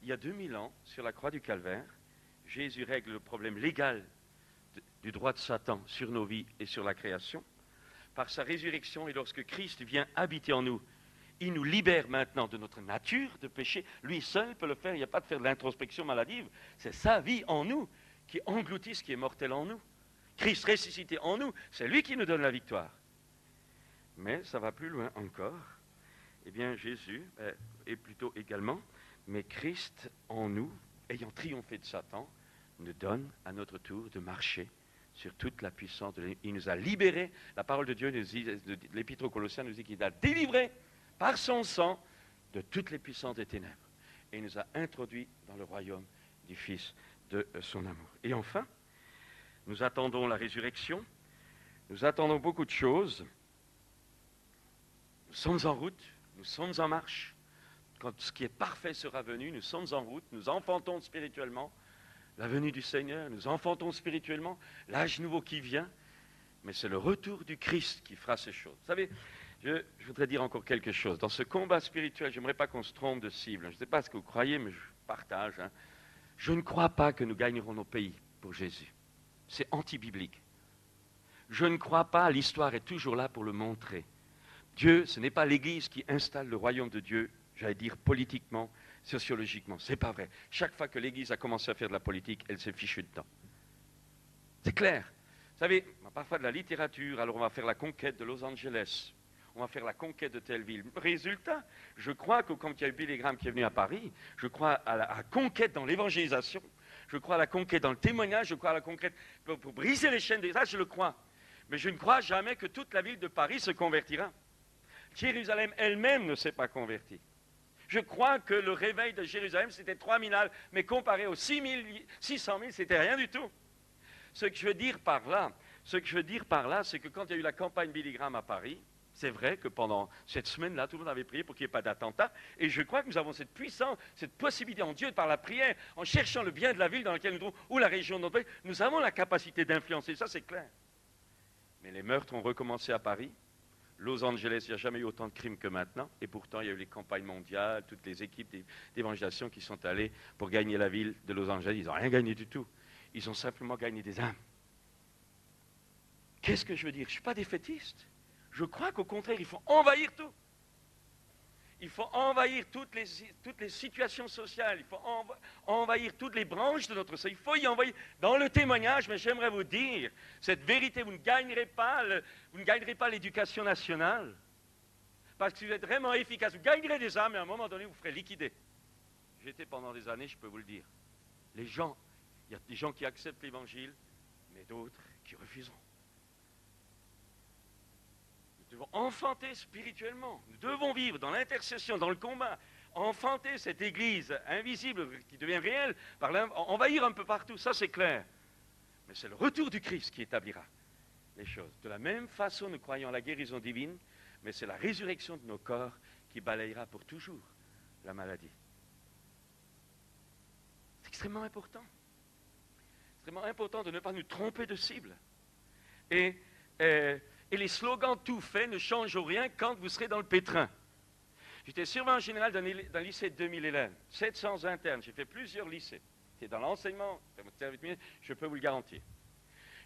Il y a 2000 ans, sur la croix du Calvaire, Jésus règle le problème légal du droit de Satan sur nos vies et sur la création, par sa résurrection, et lorsque Christ vient habiter en nous, il nous libère maintenant de notre nature de péché. Lui seul peut le faire, il n'y a pas de faire de l'introspection maladive. C'est sa vie en nous qui engloutit ce qui est mortel en nous. Christ ressuscité en nous, c'est lui qui nous donne la victoire. Mais ça va plus loin encore. Eh bien, Jésus, et plutôt également, mais Christ en nous, ayant triomphé de Satan, nous donne à notre tour de marcher sur toute la puissance de l'ennemi. Il nous a libérés. La parole de Dieu, l'Épître aux Colossiens nous dit qu'il a délivré par son sang de toutes les puissances des ténèbres. Et il nous a introduits dans le royaume du Fils de son amour. Et enfin, nous attendons la résurrection. Nous attendons beaucoup de choses. Nous sommes en route, nous sommes en marche. Quand ce qui est parfait sera venu, nous sommes en route, nous enfantons spirituellement la venue du Seigneur, nous enfantons spirituellement l'âge nouveau qui vient, mais c'est le retour du Christ qui fera ces choses. Vous savez, je voudrais dire encore quelque chose. Dans ce combat spirituel, je n'aimerais pas qu'on se trompe de cible. Je ne sais pas ce que vous croyez, mais je partage. Je ne crois pas que nous gagnerons nos pays pour Jésus. C'est anti-biblique. Je ne crois pas, l'histoire est toujours là pour le montrer. Dieu, ce n'est pas l'Église qui installe le royaume de Dieu, j'allais dire politiquement, sociologiquement. Ce n'est pas vrai. Chaque fois que l'Église a commencé à faire de la politique, elle s'est fichue de temps. C'est clair. Vous savez, parfois de la littérature, alors on va faire la conquête de Los Angeles, on va faire la conquête de telle ville. Résultat, je crois que quand il y a eu Billy Graham qui est venu à Paris, je crois à la conquête dans l'évangélisation, je crois à la conquête dans le témoignage, je crois à la conquête pour briser les chaînes des âges, je le crois. Mais je ne crois jamais que toute la ville de Paris se convertira. Jérusalem elle-même ne s'est pas convertie. Je crois que le réveil de Jérusalem, c'était 3000 âmes, mais comparé aux 600 000, c'était rien du tout. Ce que je veux dire par là, c'est que quand il y a eu la campagne Billy Graham à Paris, c'est vrai que pendant cette semaine-là, tout le monde avait prié pour qu'il n'y ait pas d'attentat, et je crois que nous avons cette puissance, cette possibilité en Dieu, par la prière, en cherchant le bien de la ville dans laquelle nous nous trouvons, ou la région de notre pays, nous avons la capacité d'influencer, ça c'est clair. Mais les meurtres ont recommencé à Paris. Los Angeles, il n'y a jamais eu autant de crimes que maintenant, et pourtant il y a eu les campagnes mondiales, toutes les équipes d'évangélisation qui sont allées pour gagner la ville de Los Angeles. Ils n'ont rien gagné du tout. Ils ont simplement gagné des âmes. Qu'est-ce que je veux dire? Je ne suis pas défaitiste. Je crois qu'au contraire, il faut envahir tout. Il faut envahir toutes les situations sociales. Il faut envahir toutes les branches de notre société. Il faut y envahir dans le témoignage, mais j'aimerais vous dire, cette vérité, vous ne gagnerez pas l'éducation nationale. Parce que si vous êtes vraiment efficace, vous gagnerez des âmes, mais à un moment donné, vous ferez liquider. J'étais pendant des années, je peux vous le dire. Il y a des gens qui acceptent l'évangile, mais d'autres qui refuseront. Nous devons enfanter spirituellement. Nous devons vivre dans l'intercession, dans le combat. Enfanter cette église invisible qui devient réelle, envahir un peu partout, ça c'est clair. Mais c'est le retour du Christ qui établira les choses. De la même façon, nous croyons à la guérison divine, mais c'est la résurrection de nos corps qui balayera pour toujours la maladie. C'est extrêmement important. Extrêmement important de ne pas nous tromper de cible. Et les slogans tout faits ne changent rien quand vous serez dans le pétrin. J'étais surveillant général d'un lycée de 2000 élèves, 700 internes, j'ai fait plusieurs lycées. J'étais dans l'enseignement, je peux vous le garantir.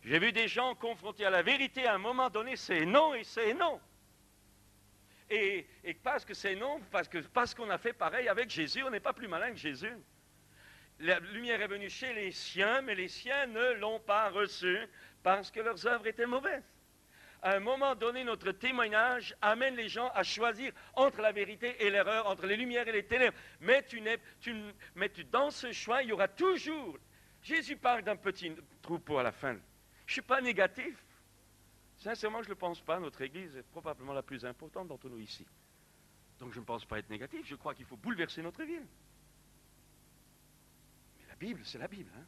J'ai vu des gens confrontés à la vérité à un moment donné, c'est non et c'est non. Et parce que c'est non, parce qu'on a fait pareil avec Jésus, on n'est pas plus malin que Jésus. La lumière est venue chez les siens, mais les siens ne l'ont pas reçue parce que leurs œuvres étaient mauvaises. À un moment donné, notre témoignage amène les gens à choisir entre la vérité et l'erreur, entre les lumières et les ténèbres. Mais dans ce choix, il y aura toujours... Jésus parle d'un petit troupeau à la fin. Je ne suis pas négatif. Sincèrement, je ne le pense pas. Notre Église est probablement la plus importante d'entre nous ici. Donc je ne pense pas être négatif. Je crois qu'il faut bouleverser notre ville. Mais la Bible, c'est la Bible. Hein?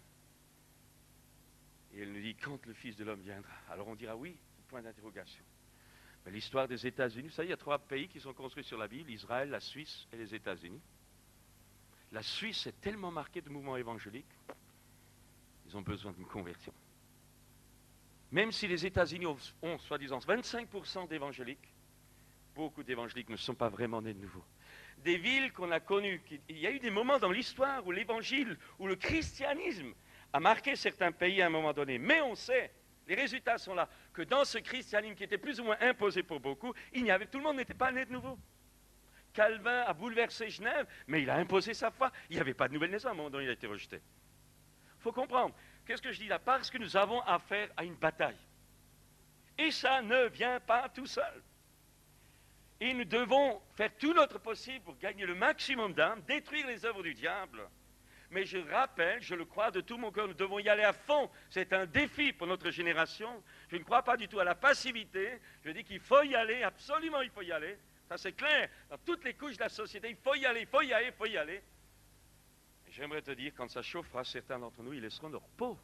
Et elle nous dit, quand le Fils de l'homme viendra. Alors on dira oui. Point d'interrogation. Mais l'histoire des États-Unis, vous savez, il y a 3 pays qui sont construits sur la Bible, Israël, la Suisse et les États-Unis. La Suisse est tellement marquée de mouvements évangéliques, ils ont besoin d'une conversion. Même si les États-Unis ont soi-disant 25% d'évangéliques, beaucoup d'évangéliques ne sont pas vraiment nés de nouveau. Des villes qu'on a connues, il y a eu des moments dans l'histoire où l'évangile, où le christianisme a marqué certains pays à un moment donné. Mais on sait Les résultats sont là, que dans ce christianisme qui était plus ou moins imposé pour beaucoup, tout le monde n'était pas né de nouveau. Calvin a bouleversé Genève, mais il a imposé sa foi. Il n'y avait pas de nouvelle naissance à un moment donné, il a été rejeté. Il faut comprendre. Qu'est-ce que je dis là? Parce que nous avons affaire à une bataille. Et ça ne vient pas tout seul. Et nous devons faire tout notre possible pour gagner le maximum d'âmes, détruire les œuvres du diable. Mais je rappelle, je le crois de tout mon cœur, nous devons y aller à fond. C'est un défi pour notre génération. Je ne crois pas du tout à la passivité. Je dis qu'il faut y aller, absolument il faut y aller. Ça c'est clair, dans toutes les couches de la société, il faut y aller, il faut y aller, il faut y aller. J'aimerais te dire, quand ça chauffera, certains d'entre nous, ils laisseront leur peau.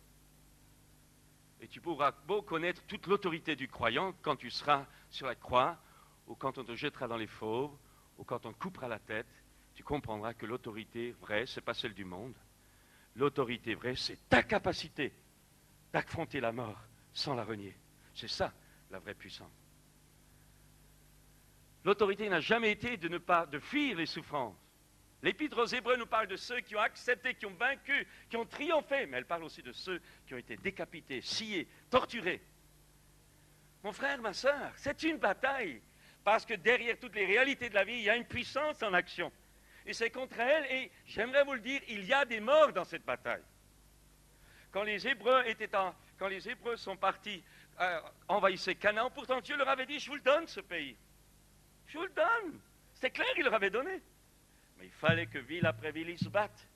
Et tu pourras beau connaître toute l'autorité du croyant quand tu seras sur la croix, ou quand on te jettera dans les fauves, ou quand on te coupera la tête, tu comprendras que l'autorité vraie, ce n'est pas celle du monde. L'autorité vraie, c'est ta capacité d'affronter la mort sans la renier. C'est ça, la vraie puissance. L'autorité n'a jamais été de fuir les souffrances. L'Épître aux Hébreux nous parle de ceux qui ont accepté, qui ont vaincu, qui ont triomphé, mais elle parle aussi de ceux qui ont été décapités, sciés, torturés. Mon frère, ma sœur, c'est une bataille, parce que derrière toutes les réalités de la vie, il y a une puissance en action. Et c'est contre elle, et j'aimerais vous le dire, il y a des morts dans cette bataille. Quand les Hébreux sont partis envahir Canaan, pourtant Dieu leur avait dit, je vous le donne ce pays. Je vous le donne. C'est clair, il leur avait donné. Mais il fallait que ville après ville, ils se battent.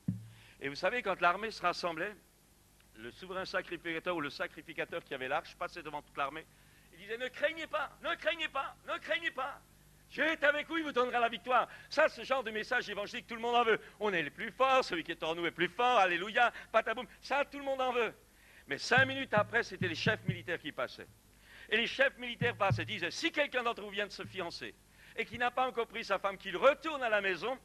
Et vous savez, quand l'armée se rassemblait, le souverain sacrificateur ou le sacrificateur qui avait l'arche passait devant toute l'armée. Il disait, ne craignez pas, ne craignez pas, ne craignez pas. Dieu est avec vous, il vous donnera la victoire. Ça, ce genre de message évangélique, tout le monde en veut. On est les plus forts, celui qui est en nous est plus fort, alléluia, pataboum. Ça, tout le monde en veut. Mais 5 minutes après, c'était les chefs militaires qui passaient. Et les chefs militaires passaient et disaient, si quelqu'un d'entre vous vient de se fiancer et qui n'a pas encore pris sa femme, qu'il retourne à la maison,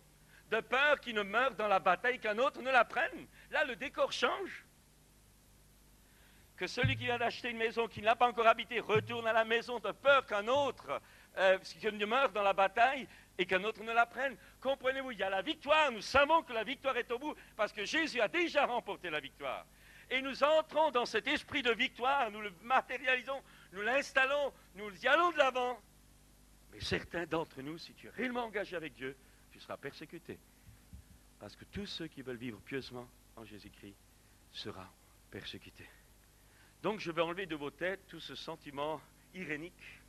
de peur qu'il ne meure dans la bataille, qu'un autre ne la prenne. Là, le décor change. Que celui qui vient d'acheter une maison, qui ne l'a pas encore habitée, retourne à la maison de peur qu'un autre ne meure dans la bataille et qu'un autre ne la prenne. Comprenez-vous, il y a la victoire. Nous savons que la victoire est au bout parce que Jésus a déjà remporté la victoire. Et nous entrons dans cet esprit de victoire, nous le matérialisons, nous l'installons, nous y allons de l'avant. Mais certains d'entre nous, si tu es réellement engagé avec Dieu, tu seras persécuté. Parce que tous ceux qui veulent vivre pieusement en Jésus-Christ seront persécutés. Donc je vais enlever de vos têtes tout ce sentiment irénique.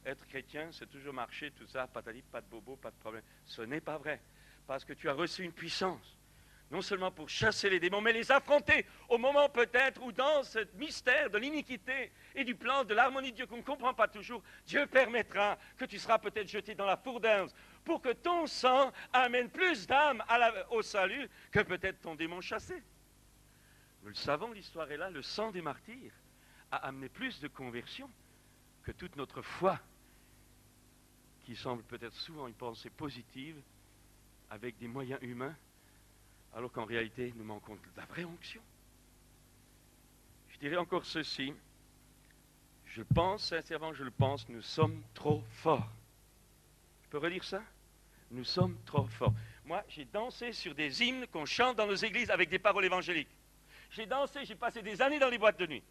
Être chrétien, c'est toujours marcher, tout ça, patali, pas de bobo, pas de problème. Ce n'est pas vrai. Parce que tu as reçu une puissance. Non seulement pour chasser les démons, mais les affronter au moment peut-être où dans ce mystère de l'iniquité et du plan de l'harmonie de Dieu qu'on ne comprend pas toujours, Dieu permettra que tu seras peut-être jeté dans la fournaise pour que ton sang amène plus d'âmes au salut que peut-être ton démon chassé. Nous le savons, l'histoire est là, le sang des martyrs a amené plus de conversions que toute notre foi, qui semble peut-être souvent une pensée positive avec des moyens humains, alors qu'en réalité, nous manquons de la vraie onction. Je dirais encore ceci, je pense, sincèrement, je le pense, nous sommes trop forts. Je peux redire ça? Nous sommes trop forts. Moi, j'ai dansé sur des hymnes qu'on chante dans nos églises avec des paroles évangéliques. J'ai dansé, j'ai passé des années dans les boîtes de nuit.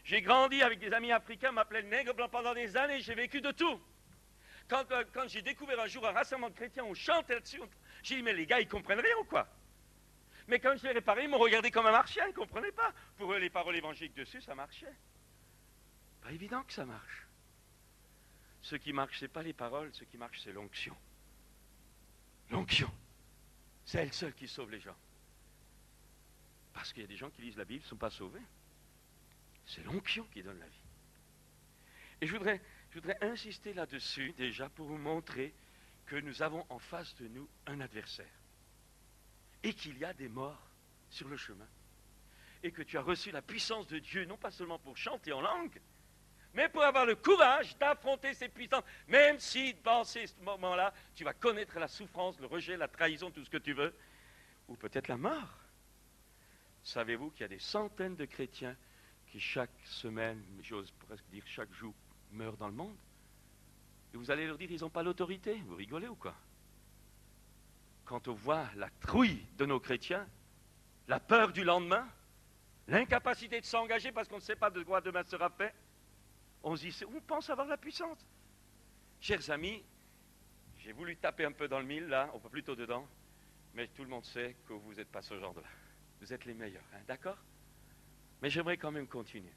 J'ai grandi avec des amis africains, m'appelaient le nègre blanc pendant des années, j'ai vécu de tout. Quand j'ai découvert un jour un rassemblement de chrétiens, on chantait là-dessus, j'ai dit, mais les gars, ils comprennent rien ou quoi? Mais quand je l'ai réparé, ils m'ont regardé comme un marchien, ils ne comprenaient pas. Pour eux, les paroles évangéliques dessus, ça marchait. Pas évident que ça marche. Ce qui marche, ce n'est pas les paroles, ce qui marche, c'est l'onction. L'onction. C'est elle seule qui sauve les gens. Parce qu'il y a des gens qui lisent la Bible, ne sont pas sauvés. C'est l'onction qui donne la vie. Et je voudrais insister là-dessus, déjà, pour vous montrer que nous avons en face de nous un adversaire. Et qu'il y a des morts sur le chemin. Et que tu as reçu la puissance de Dieu, non pas seulement pour chanter en langue, mais pour avoir le courage d'affronter ces puissances, même si dans ces moments-là, tu vas connaître la souffrance, le rejet, la trahison, tout ce que tu veux, ou peut-être la mort. Savez-vous qu'il y a des centaines de chrétiens qui chaque semaine, j'ose presque dire chaque jour, meurent dans le monde? Et vous allez leur dire, ils n'ont pas l'autorité. Vous rigolez ou quoi? Quand on voit la trouille de nos chrétiens, la peur du lendemain, L'incapacité de s'engager parce qu'on ne sait pas de quoi demain sera fait. On se dit, on pense avoir la puissance. Chers amis, j'ai voulu taper un peu dans le mille, là, on va plutôt dedans, mais tout le monde sait que vous n'êtes pas ce genre de là. Vous êtes les meilleurs, hein, d'accord? Mais j'aimerais quand même continuer.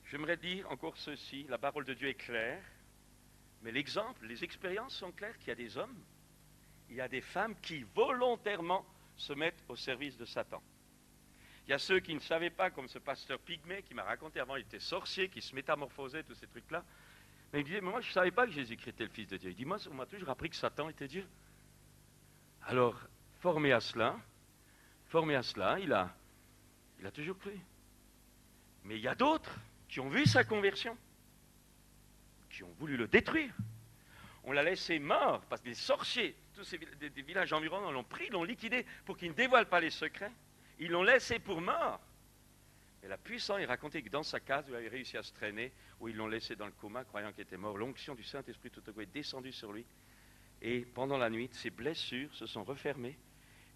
J'aimerais dire encore ceci, la parole de Dieu est claire, mais l'exemple, les expériences sont claires qu'il y a des hommes, il y a des femmes qui volontairement se mettent au service de Satan. Il y a ceux qui ne savaient pas, comme ce pasteur Pygmée qui m'a raconté avant, il était sorcier, qui se métamorphosait, tous ces trucs-là. Mais il disait, mais moi je ne savais pas que Jésus-Christ était le Fils de Dieu. Il dit, moi on m'a toujours appris que Satan était Dieu. Alors, formé à cela, il a toujours cru. Mais il y a d'autres qui ont vu sa conversion, qui ont voulu le détruire. On l'a laissé mort, parce que les sorciers, tous des villages environnants, l'ont pris, l'ont liquidé pour qu'ils ne dévoilent pas les secrets. Ils l'ont laissé pour mort. Et la puissance, il racontait que dans sa case, où il avait réussi à se traîner, où ils l'ont laissé dans le coma, croyant qu'il était mort, l'onction du Saint-Esprit tout à coup est descendue sur lui. Et pendant la nuit, ses blessures se sont refermées.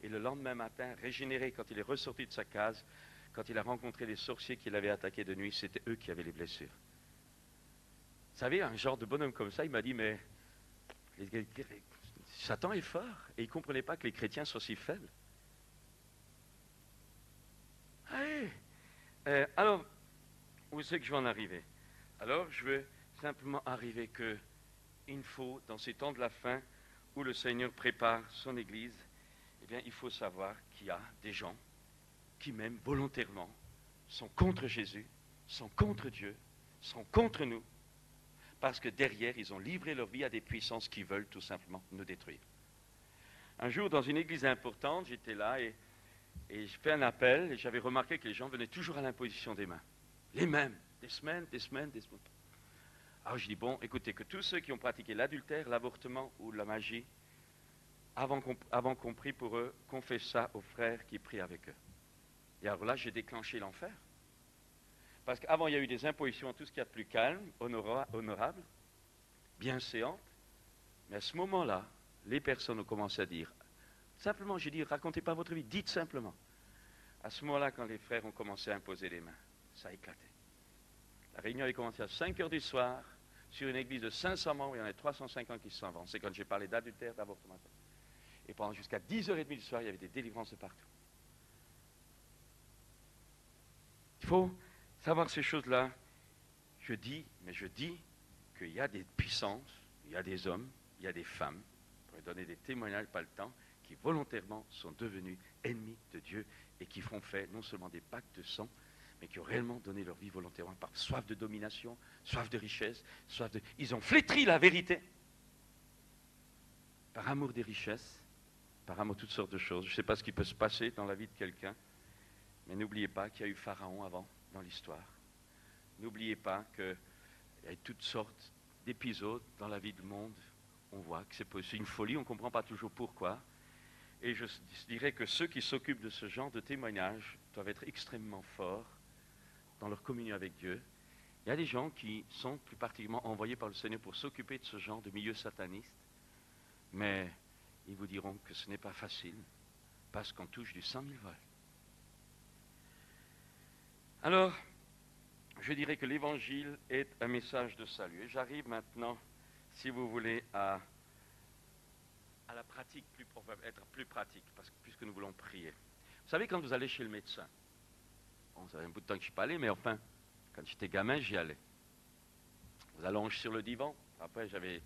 Et le lendemain matin, régénéré, quand il est ressorti de sa case, quand il a rencontré les sorciers qui l'avaient attaqué de nuit, c'était eux qui avaient les blessures. Vous savez, un genre de bonhomme comme ça, il m'a dit, mais Satan est fort. Et il ne comprenait pas que les chrétiens soient si faibles. Alors, où c'est que je vais en arriver? Alors, je veux simplement arriver qu'il faut, dans ces temps de la fin, où le Seigneur prépare son Église, eh bien, il faut savoir qu'il y a des gens qui, même volontairement, sont contre Jésus, sont contre Dieu, sont contre nous, parce que derrière, ils ont livré leur vie à des puissances qui veulent tout simplement nous détruire. Un jour, dans une église importante, j'étais là et je fais un appel et j'avais remarqué que les gens venaient toujours à l'imposition des mains. Les mêmes, des semaines. Alors je dis, bon, écoutez, que tous ceux qui ont pratiqué l'adultère, l'avortement ou la magie, avant qu'on prie pour eux, qu'on fait ça aux frères qui prient avec eux. Et alors là, j'ai déclenché l'enfer. Parce qu'avant, il y a eu des impositions à tout ce qu'il y a de plus calme, honorable, bienséante. Mais à ce moment-là, les personnes ont commencé à dire, simplement, j'ai dit, racontez pas votre vie, dites simplement. À ce moment-là, quand les frères ont commencé à imposer les mains, ça a éclaté. La réunion avait commencé à 5 heures du soir, sur une église de 500 membres, il y en a 350 qui s'en vont. C'est quand j'ai parlé d'adultère, d'avortement. Et pendant jusqu'à 10h30 du soir, il y avait des délivrances de partout. Il faut savoir ces choses-là. Je dis qu'il y a des puissances, il y a des hommes, il y a des femmes, pour donner des témoignages, pas le temps, qui volontairement sont devenus ennemis de Dieu et qui font fait non seulement des pactes de sang, mais qui ont réellement donné leur vie volontairement par soif de domination, soif de richesse, Ils ont flétri la vérité par amour des richesses, par amour de toutes sortes de choses. Je ne sais pas ce qui peut se passer dans la vie de quelqu'un, mais n'oubliez pas qu'il y a eu Pharaon avant dans l'histoire. N'oubliez pas qu'il y a toutes sortes d'épisodes dans la vie du monde. On voit que c'est une folie, on ne comprend pas toujours pourquoi. Et je dirais que ceux qui s'occupent de ce genre de témoignages doivent être extrêmement forts dans leur communion avec Dieu. Il y a des gens qui sont plus particulièrement envoyés par le Seigneur pour s'occuper de ce genre de milieu sataniste, mais ils vous diront que ce n'est pas facile, parce qu'on touche du 100 000 volts. Alors, je dirais que l'Évangile est un message de salut. Et j'arrive maintenant, si vous voulez, à la pratique, être plus pratique, puisque nous voulons prier. Vous savez, quand vous allez chez le médecin, bon, ça fait un bout de temps que je ne suis pas allé, mais enfin, quand j'étais gamin, j'y allais. Vous allongez sur le divan. Après, j'avais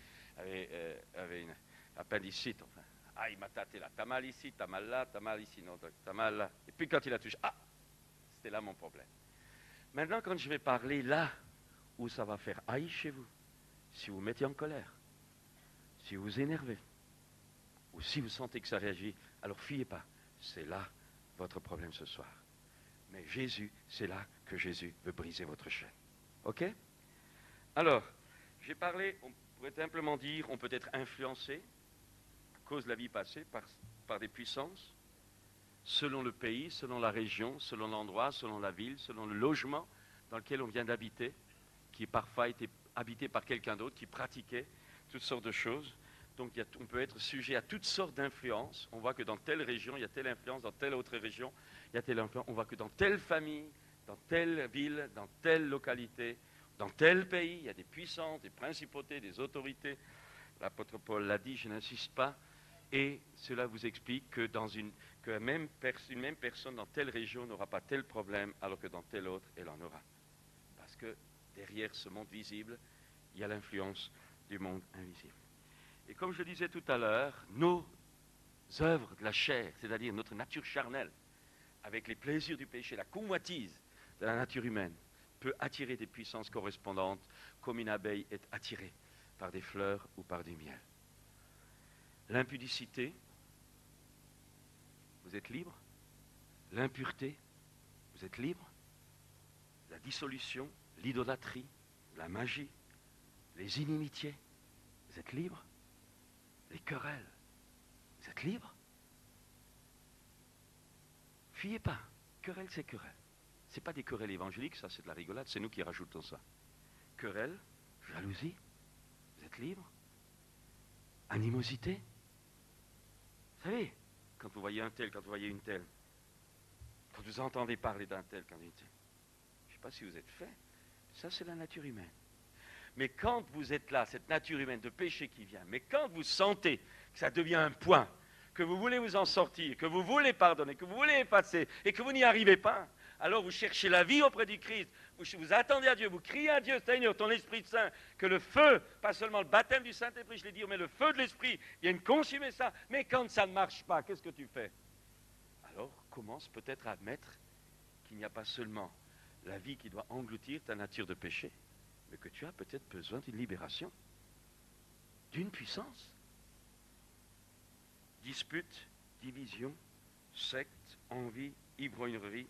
une appendicite. Enfin, il m'a tâté là. T'as mal ici, t'as mal là, t'as mal ici, non, t'as mal là. Et puis quand il a touché, c'était là mon problème. Maintenant, quand je vais parler là où ça va faire aïe chez vous, si vous mettez en colère, si vous vous énervez, ou si vous sentez que ça réagit, alors fuyez pas. C'est là votre problème ce soir. Mais Jésus, c'est là que Jésus veut briser votre chaîne. OK? Alors, j'ai parlé, on pourrait simplement dire, on peut être influencé, à cause de la vie passée, par des puissances, selon le pays, selon la région, selon l'endroit, selon la ville, selon le logement dans lequel on vient d'habiter, qui parfois a été habité par quelqu'un d'autre, qui pratiquait toutes sortes de choses. Donc on peut être sujet à toutes sortes d'influences. On voit que dans telle région, il y a telle influence, dans telle autre région, il y a telle influence. On voit que dans telle famille, dans telle ville, dans telle localité, dans tel pays, il y a des puissances, des principautés, des autorités. L'apôtre Paul l'a dit, je n'insiste pas. Et cela vous explique que une même personne dans telle région n'aura pas tel problème, alors que dans telle autre, elle en aura. Parce que derrière ce monde visible, il y a l'influence du monde invisible. Et comme je le disais tout à l'heure, nos œuvres de la chair, c'est-à-dire notre nature charnelle, avec les plaisirs du péché, la convoitise de la nature humaine, peut attirer des puissances correspondantes, comme une abeille est attirée par des fleurs ou par du miel. L'impudicité, vous êtes libre. L'impureté, vous êtes libre. La dissolution, l'idolâtrie, la magie, les inimitiés, vous êtes libre. Les querelles, vous êtes libre. Fuyez pas. Querelle, c'est querelle. Ce n'est pas des querelles évangéliques, ça c'est de la rigolade, c'est nous qui rajoutons ça. Querelle, jalousie, vous êtes libre. Animosité. Vous savez, quand vous voyez un tel, quand vous voyez une telle, quand vous entendez parler d'un tel, quand une telle, je ne sais pas si vous êtes fait, ça c'est la nature humaine. Mais quand vous êtes là, cette nature humaine de péché qui vient, mais quand vous sentez que ça devient un point, que vous voulez vous en sortir, que vous voulez pardonner, que vous voulez effacer, et que vous n'y arrivez pas, alors vous cherchez la vie auprès du Christ, vous attendez à Dieu, vous criez à Dieu, Seigneur, ton Esprit Saint, que le feu, pas seulement le baptême du Saint-Esprit, je l'ai dit, mais le feu de l'Esprit vienne consumer ça. Mais quand ça ne marche pas, qu'est-ce que tu fais? Alors commence peut-être à admettre qu'il n'y a pas seulement la vie qui doit engloutir ta nature de péché, mais que tu as peut-être besoin d'une libération, d'une puissance. Dispute, division, secte, envie, ivrognerie.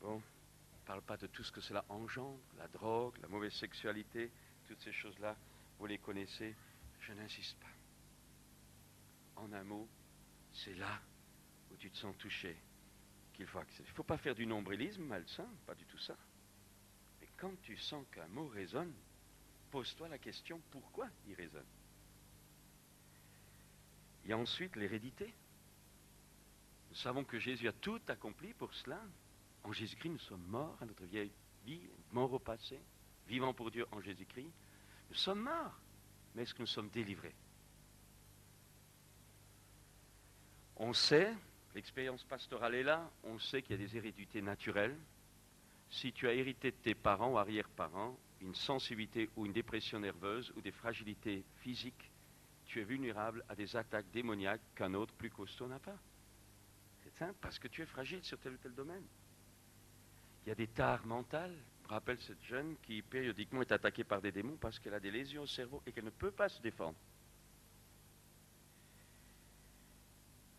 Bon, on ne parle pas de tout ce que cela engendre, la drogue, la mauvaise sexualité, toutes ces choses-là, vous les connaissez, je n'insiste pas. En un mot, c'est là où tu te sens touché qu'il faut accéder. Il ne faut pas faire du nombrilisme malsain, pas du tout ça. Mais quand tu sens qu'un mot résonne, pose-toi la question pourquoi il résonne. Il y a ensuite l'hérédité. Nous savons que Jésus a tout accompli pour cela. En Jésus-Christ, nous sommes morts à notre vieille vie, morts au passé, vivants pour Dieu en Jésus-Christ. Nous sommes morts, mais est-ce que nous sommes délivrés? On sait, l'expérience pastorale est là, on sait qu'il y a des hérédités naturelles. Si tu as hérité de tes parents ou arrière-parents une sensibilité ou une dépression nerveuse ou des fragilités physiques, tu es vulnérable à des attaques démoniaques qu'un autre plus costaud n'a pas. C'est simple, parce que tu es fragile sur tel ou tel domaine. Il y a des tares mentales. Je me rappelle cette jeune qui périodiquement est attaquée par des démons parce qu'elle a des lésions au cerveau et qu'elle ne peut pas se défendre.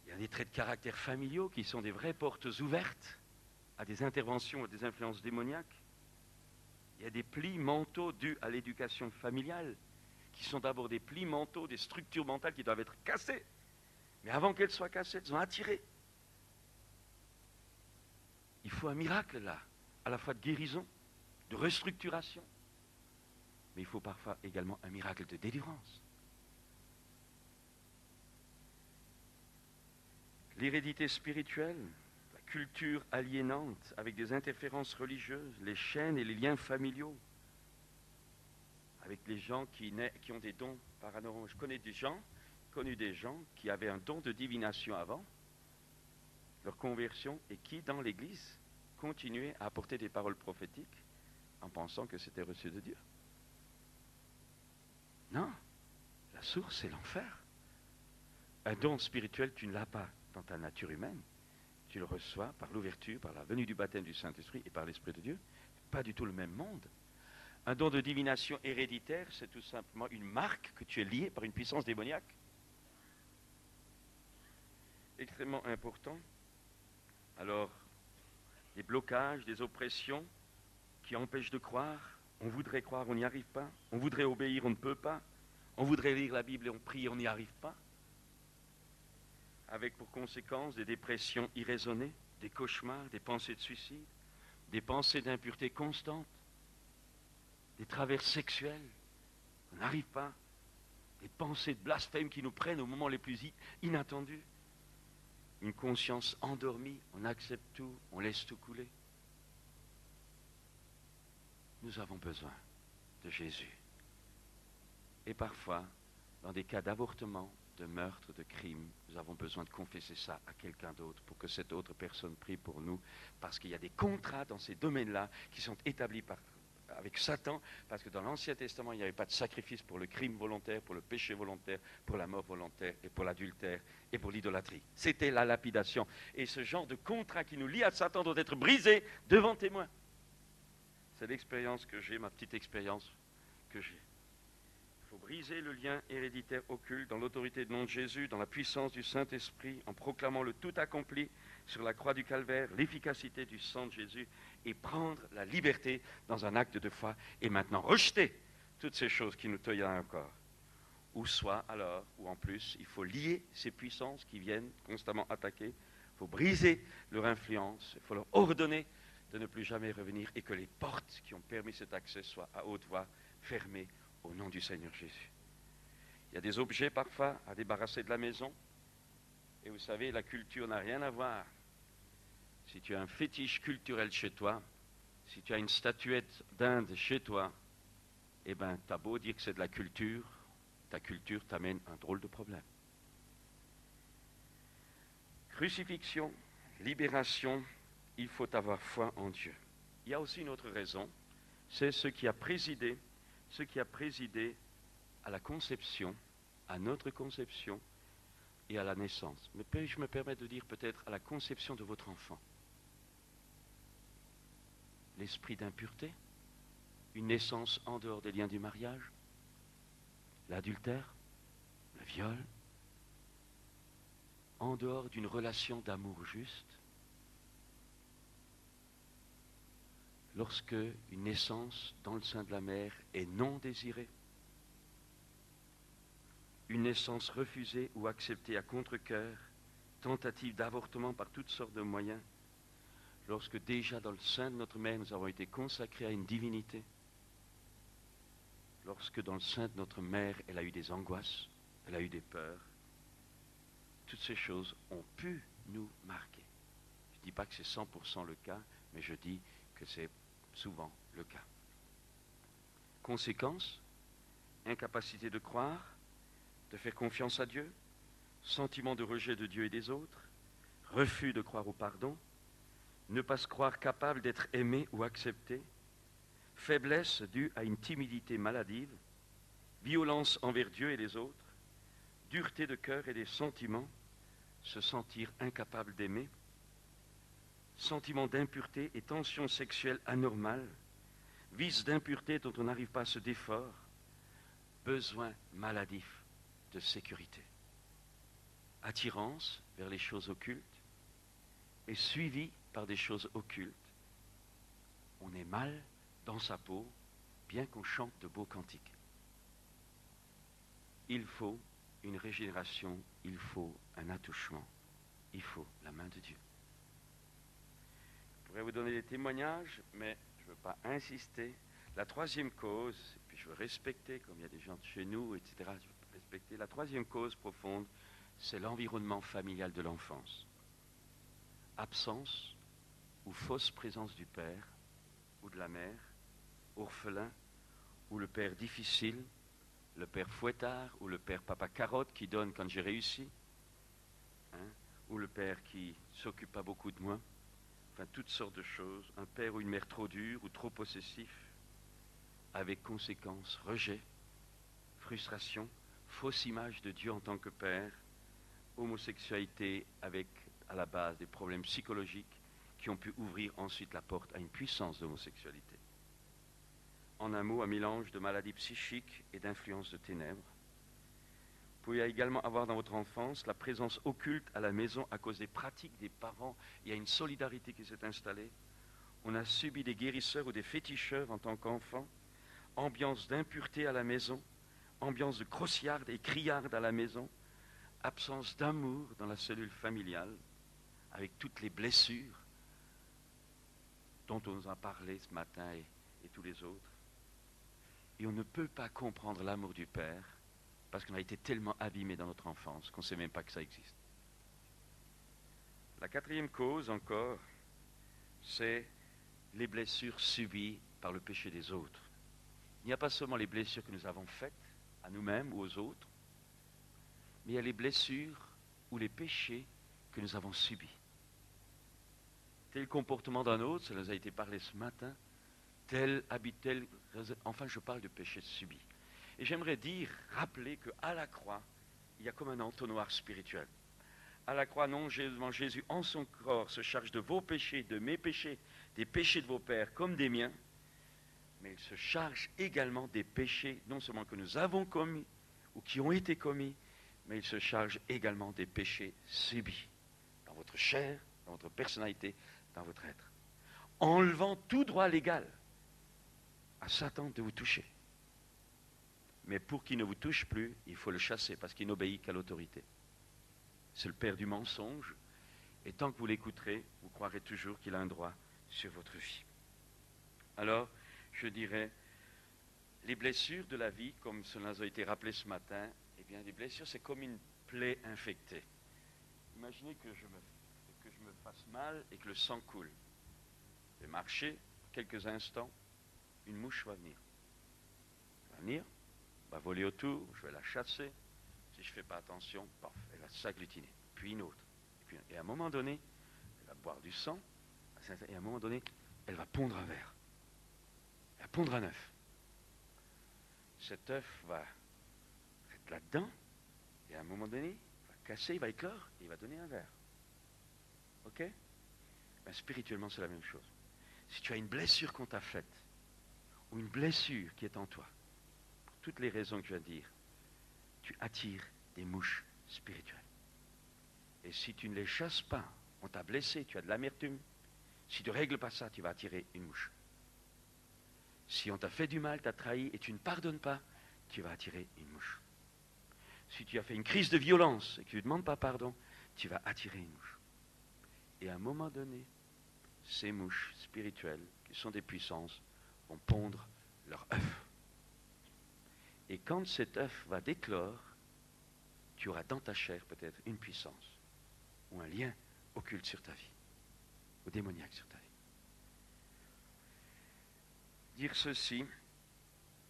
Il y a des traits de caractère familiaux qui sont des vraies portes ouvertes à des interventions, à des influences démoniaques. Il y a des plis mentaux dus à l'éducation familiale, qui sont d'abord des plis mentaux, des structures mentales qui doivent être cassées. Mais avant qu'elles soient cassées, elles sont attirées. Il faut un miracle là, à la fois de guérison, de restructuration, mais il faut parfois également un miracle de délivrance. L'hérédité spirituelle, la culture aliénante avec des interférences religieuses, les chaînes et les liens familiaux, avec les gens qui ont des dons paranormaux. Je connais des gens qui avaient un don de divination avant leur conversion et qui, dans l'Église, continuaient à apporter des paroles prophétiques en pensant que c'était reçu de Dieu. Non, la source, c'est l'enfer. Un don spirituel, tu ne l'as pas dans ta nature humaine. Tu le reçois par l'ouverture, par la venue du baptême du Saint-Esprit et par l'Esprit de Dieu. Pas du tout le même monde. Un don de divination héréditaire, c'est tout simplement une marque que tu es lié par une puissance démoniaque. Extrêmement important. Alors, des blocages, des oppressions qui empêchent de croire. On voudrait croire, on n'y arrive pas. On voudrait obéir, on ne peut pas. On voudrait lire la Bible et on prie, on n'y arrive pas. Avec pour conséquence des dépressions irraisonnées, des cauchemars, des pensées de suicide, des pensées d'impureté constantes, des travers sexuels. On n'arrive pas des pensées de blasphème qui nous prennent aux moments les plus inattendus. Une conscience endormie, on accepte tout, on laisse tout couler. Nous avons besoin de Jésus. Et parfois, dans des cas d'avortement, de meurtre, de crime, nous avons besoin de confesser ça à quelqu'un d'autre pour que cette autre personne prie pour nous, parce qu'il y a des contrats dans ces domaines-là qui sont établis avec Satan, parce que dans l'Ancien Testament, il n'y avait pas de sacrifice pour le crime volontaire, pour le péché volontaire, pour la mort volontaire et pour l'adultère et pour l'idolâtrie. C'était la lapidation. Et ce genre de contrat qui nous lie à Satan doit être brisé devant témoins. C'est l'expérience que j'ai, ma petite expérience que j'ai. Il faut briser le lien héréditaire occulte dans l'autorité du nom de Jésus, dans la puissance du Saint-Esprit, en proclamant le tout accompli sur la croix du Calvaire, l'efficacité du sang de Jésus, et prendre la liberté dans un acte de foi, et maintenant rejeter toutes ces choses qui nous teuillent encore. Ou soit alors, ou en plus, il faut lier ces puissances qui viennent constamment attaquer, il faut briser leur influence, il faut leur ordonner de ne plus jamais revenir, et que les portes qui ont permis cet accès soient à haute voix fermées au nom du Seigneur Jésus. Il y a des objets parfois à débarrasser de la maison. Et vous savez, la culture n'a rien à voir. Si tu as un fétiche culturel chez toi, si tu as une statuette d'Inde chez toi, eh bien, t'as beau dire que c'est de la culture, ta culture t'amène un drôle de problème. Crucifixion, libération, il faut avoir foi en Dieu. Il y a aussi une autre raison, c'est ce qui a présidé à la conception, à notre conception et à la naissance. Mais je me permets de dire peut-être à la conception de votre enfant. L'esprit d'impureté, une naissance en dehors des liens du mariage, l'adultère, le viol, en dehors d'une relation d'amour juste. Lorsque une naissance dans le sein de la mère est non désirée, une naissance refusée ou acceptée à contre-cœur, tentative d'avortement par toutes sortes de moyens, lorsque déjà dans le sein de notre mère nous avons été consacrés à une divinité, lorsque dans le sein de notre mère elle a eu des angoisses, elle a eu des peurs, toutes ces choses ont pu nous marquer. Je ne dis pas que c'est 100% le cas, mais je dis que c'est souvent le cas. Conséquence, incapacité de croire, de faire confiance à Dieu, sentiment de rejet de Dieu et des autres, refus de croire au pardon, ne pas se croire capable d'être aimé ou accepté, faiblesse due à une timidité maladive, violence envers Dieu et les autres, dureté de cœur et des sentiments, se sentir incapable d'aimer, sentiment d'impureté et tension sexuelle anormale, vice d'impureté dont on n'arrive pas à se défort, besoin maladif de sécurité, attirance vers les choses occultes et suivi par des choses occultes. On est mal dans sa peau, bien qu'on chante de beaux cantiques. Il faut une régénération, il faut un attouchement, il faut la main de Dieu. Je pourrais vous donner des témoignages, mais je ne veux pas insister. La troisième cause, et puis je veux respecter, comme il y a des gens de chez nous, etc., je veux respecter. La troisième cause profonde, c'est l'environnement familial de l'enfance. Absence ou fausse présence du père ou de la mère, orphelin, ou le père difficile, le père fouettard, ou le père papa carotte qui donne quand j'ai réussi, ou le père qui ne s'occupe pas beaucoup de moi, enfin toutes sortes de choses, un père ou une mère trop dur ou trop possessif, avec conséquences, rejet, frustration, fausse image de Dieu en tant que père, homosexualité avec à la base des problèmes psychologiques qui ont pu ouvrir ensuite la porte à une puissance d'homosexualité. En un mot, un mélange de maladies psychiques et d'influences de ténèbres. Vous pouvez également avoir dans votre enfance la présence occulte à la maison à cause des pratiques des parents. Il y a une solidarité qui s'est installée. On a subi des guérisseurs ou des féticheurs en tant qu'enfant. Ambiance d'impureté à la maison, ambiance de grossiarde et criarde à la maison, absence d'amour dans la cellule familiale, avec toutes les blessures dont on nous a parlé ce matin et tous les autres. Et on ne peut pas comprendre l'amour du Père parce qu'on a été tellement abîmé dans notre enfance qu'on ne sait même pas que ça existe. La quatrième cause encore, c'est les blessures subies par le péché des autres. Il n'y a pas seulement les blessures que nous avons faites à nous-mêmes ou aux autres, mais il y a les blessures ou les péchés que nous avons subis. Tel comportement d'un autre, ça nous a été parlé ce matin, enfin je parle de péché subi. Et j'aimerais rappeler qu'à la croix, il y a comme un entonnoir spirituel. À la croix, non seulement Jésus en son corps se charge de vos péchés, de mes péchés, des péchés de vos pères comme des miens, mais il se charge également des péchés, non seulement que nous avons commis ou qui ont été commis, mais il se charge également des péchés subis dans votre chair, dans votre personnalité, dans votre être. Enlevant tout droit légal à Satan de vous toucher. Mais pour qu'il ne vous touche plus, il faut le chasser parce qu'il n'obéit qu'à l'autorité. C'est le père du mensonge. Et tant que vous l'écouterez, vous croirez toujours qu'il a un droit sur votre vie. Alors, je dirais, les blessures de la vie, comme cela a été rappelé ce matin, eh bien, les blessures, c'est comme une plaie infectée. Imaginez que je me fasse mal et que le sang coule. Je vais marcher quelques instants, une mouche va venir. Elle va venir, va voler autour, je vais la chasser. Si je ne fais pas attention, paf, elle va s'agglutiner. Puis une autre. Et à un moment donné, elle va boire du sang. Et à un moment donné, elle va pondre un verre. Elle va pondre un œuf. Cet œuf va être là-dedans. Et à un moment donné, il va casser, il va éclore et il va donner un verre. Ok? Ben, spirituellement, c'est la même chose. Si tu as une blessure qu'on t'a faite, ou une blessure qui est en toi, pour toutes les raisons que je viens de dire, tu attires des mouches spirituelles. Et si tu ne les chasses pas, on t'a blessé, tu as de l'amertume, si tu ne règles pas ça, tu vas attirer une mouche. Si on t'a fait du mal, t'as trahi et tu ne pardonnes pas, tu vas attirer une mouche. Si tu as fait une crise de violence et que tu ne demandes pas pardon, tu vas attirer une mouche. Et à un moment donné, ces mouches spirituelles, qui sont des puissances, vont pondre leur œuf. Et quand cet œuf va déclore, tu auras dans ta chair peut-être une puissance ou un lien occulte sur ta vie, ou démoniaque sur ta vie. Dire ceci,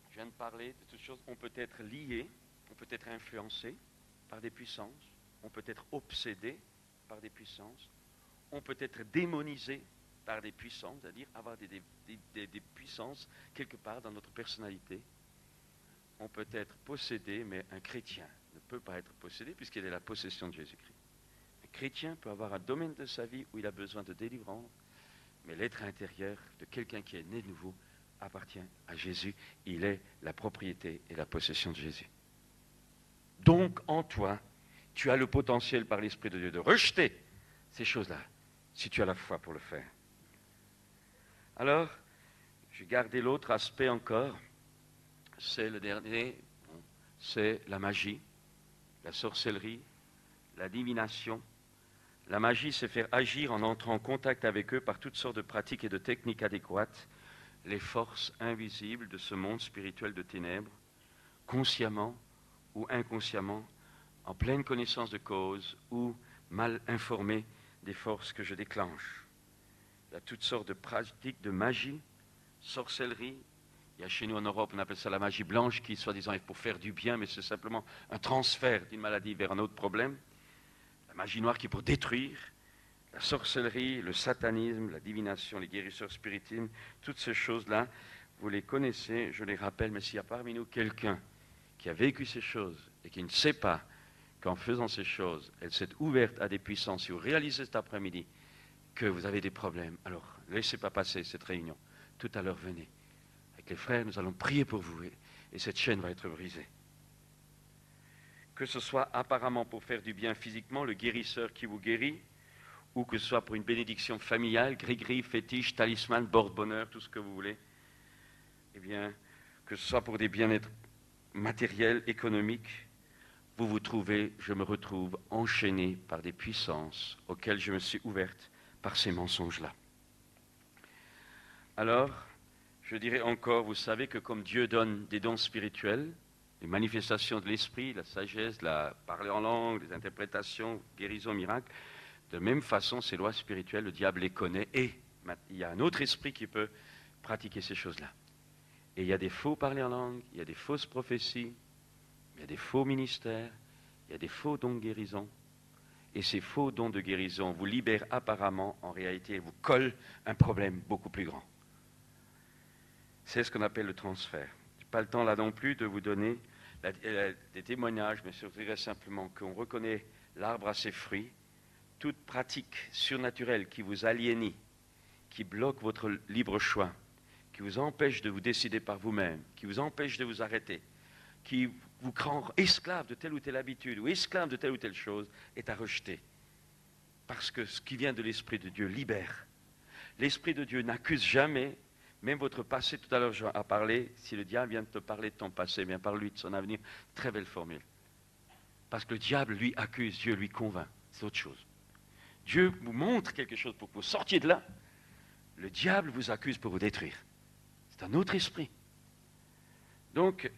je viens de parler de toutes choses, on peut être lié, on peut être influencé par des puissances, on peut être obsédé par des puissances, on peut être démonisé par des puissances, c'est-à-dire avoir des puissances quelque part dans notre personnalité. On peut être possédé, mais un chrétien ne peut pas être possédé puisqu'il est la possession de Jésus-Christ. Un chrétien peut avoir un domaine de sa vie où il a besoin de délivrance, mais l'être intérieur de quelqu'un qui est né de nouveau appartient à Jésus. Il est la propriété et la possession de Jésus. Donc, en toi, tu as le potentiel par l'Esprit de Dieu de rejeter ces choses-là, si tu as la foi pour le faire. Alors, j'ai gardé l'autre aspect encore, c'est le dernier, c'est la magie, la sorcellerie, la divination. La magie, c'est faire agir en entrant en contact avec eux par toutes sortes de pratiques et de techniques adéquates, les forces invisibles de ce monde spirituel de ténèbres, consciemment ou inconsciemment, en pleine connaissance de cause ou mal informé des forces que je déclenche. Il y a toutes sortes de pratiques de magie, sorcellerie. Il y a chez nous en Europe, on appelle ça la magie blanche, qui soi-disant est pour faire du bien, mais c'est simplement un transfert d'une maladie vers un autre problème. La magie noire qui est pour détruire. La sorcellerie, le satanisme, la divination, les guérisseurs spiritismes, toutes ces choses-là, vous les connaissez, je les rappelle, mais s'il y a parmi nous quelqu'un qui a vécu ces choses et qui ne sait pas qu'en faisant ces choses, elle s'est ouverte à des puissances, si vous réalisez cet après-midi que vous avez des problèmes, alors ne laissez pas passer cette réunion. Tout à l'heure, venez. Avec les frères, nous allons prier pour vous et cette chaîne va être brisée. Que ce soit apparemment pour faire du bien physiquement, le guérisseur qui vous guérit, ou que ce soit pour une bénédiction familiale, gris-gris, fétiche, talisman, porte-bonheur, tout ce que vous voulez, eh bien, que ce soit pour des bien-être matériels, économiques, vous vous trouvez, je me retrouve enchaîné par des puissances auxquelles je me suis ouverte par ces mensonges-là. Alors, je dirais encore, vous savez que comme Dieu donne des dons spirituels, les manifestations de l'esprit, la sagesse, la parler en langue, les interprétations, guérison, miracle. De même façon, ces lois spirituelles, le diable les connaît et il y a un autre esprit qui peut pratiquer ces choses-là. Et il y a des faux parler en langue, il y a des fausses prophéties, il y a des faux ministères, il y a des faux dons de guérison. Et ces faux dons de guérison vous libèrent apparemment, en réalité, vous collent un problème beaucoup plus grand. C'est ce qu'on appelle le transfert. Je n'ai pas le temps là non plus de vous donner des témoignages, mais je dirais simplement qu'on reconnaît l'arbre à ses fruits. Toute pratique surnaturelle qui vous aliénit, qui bloque votre libre choix, qui vous empêche de vous décider par vous-même, qui vous empêche de vous arrêter, qui vous rend esclave de telle ou telle habitude ou esclave de telle ou telle chose, est à rejeter. Parce que ce qui vient de l'Esprit de Dieu libère. L'Esprit de Dieu n'accuse jamais, même votre passé. Tout à l'heure, Jean a parlé, si le diable vient de te parler de ton passé, bien parle-lui de son avenir. Très belle formule. Parce que le diable, lui, accuse, Dieu lui convainc. C'est autre chose. Dieu vous montre quelque chose pour que vous sortiez de là. Le diable vous accuse pour vous détruire. C'est un autre esprit. Donc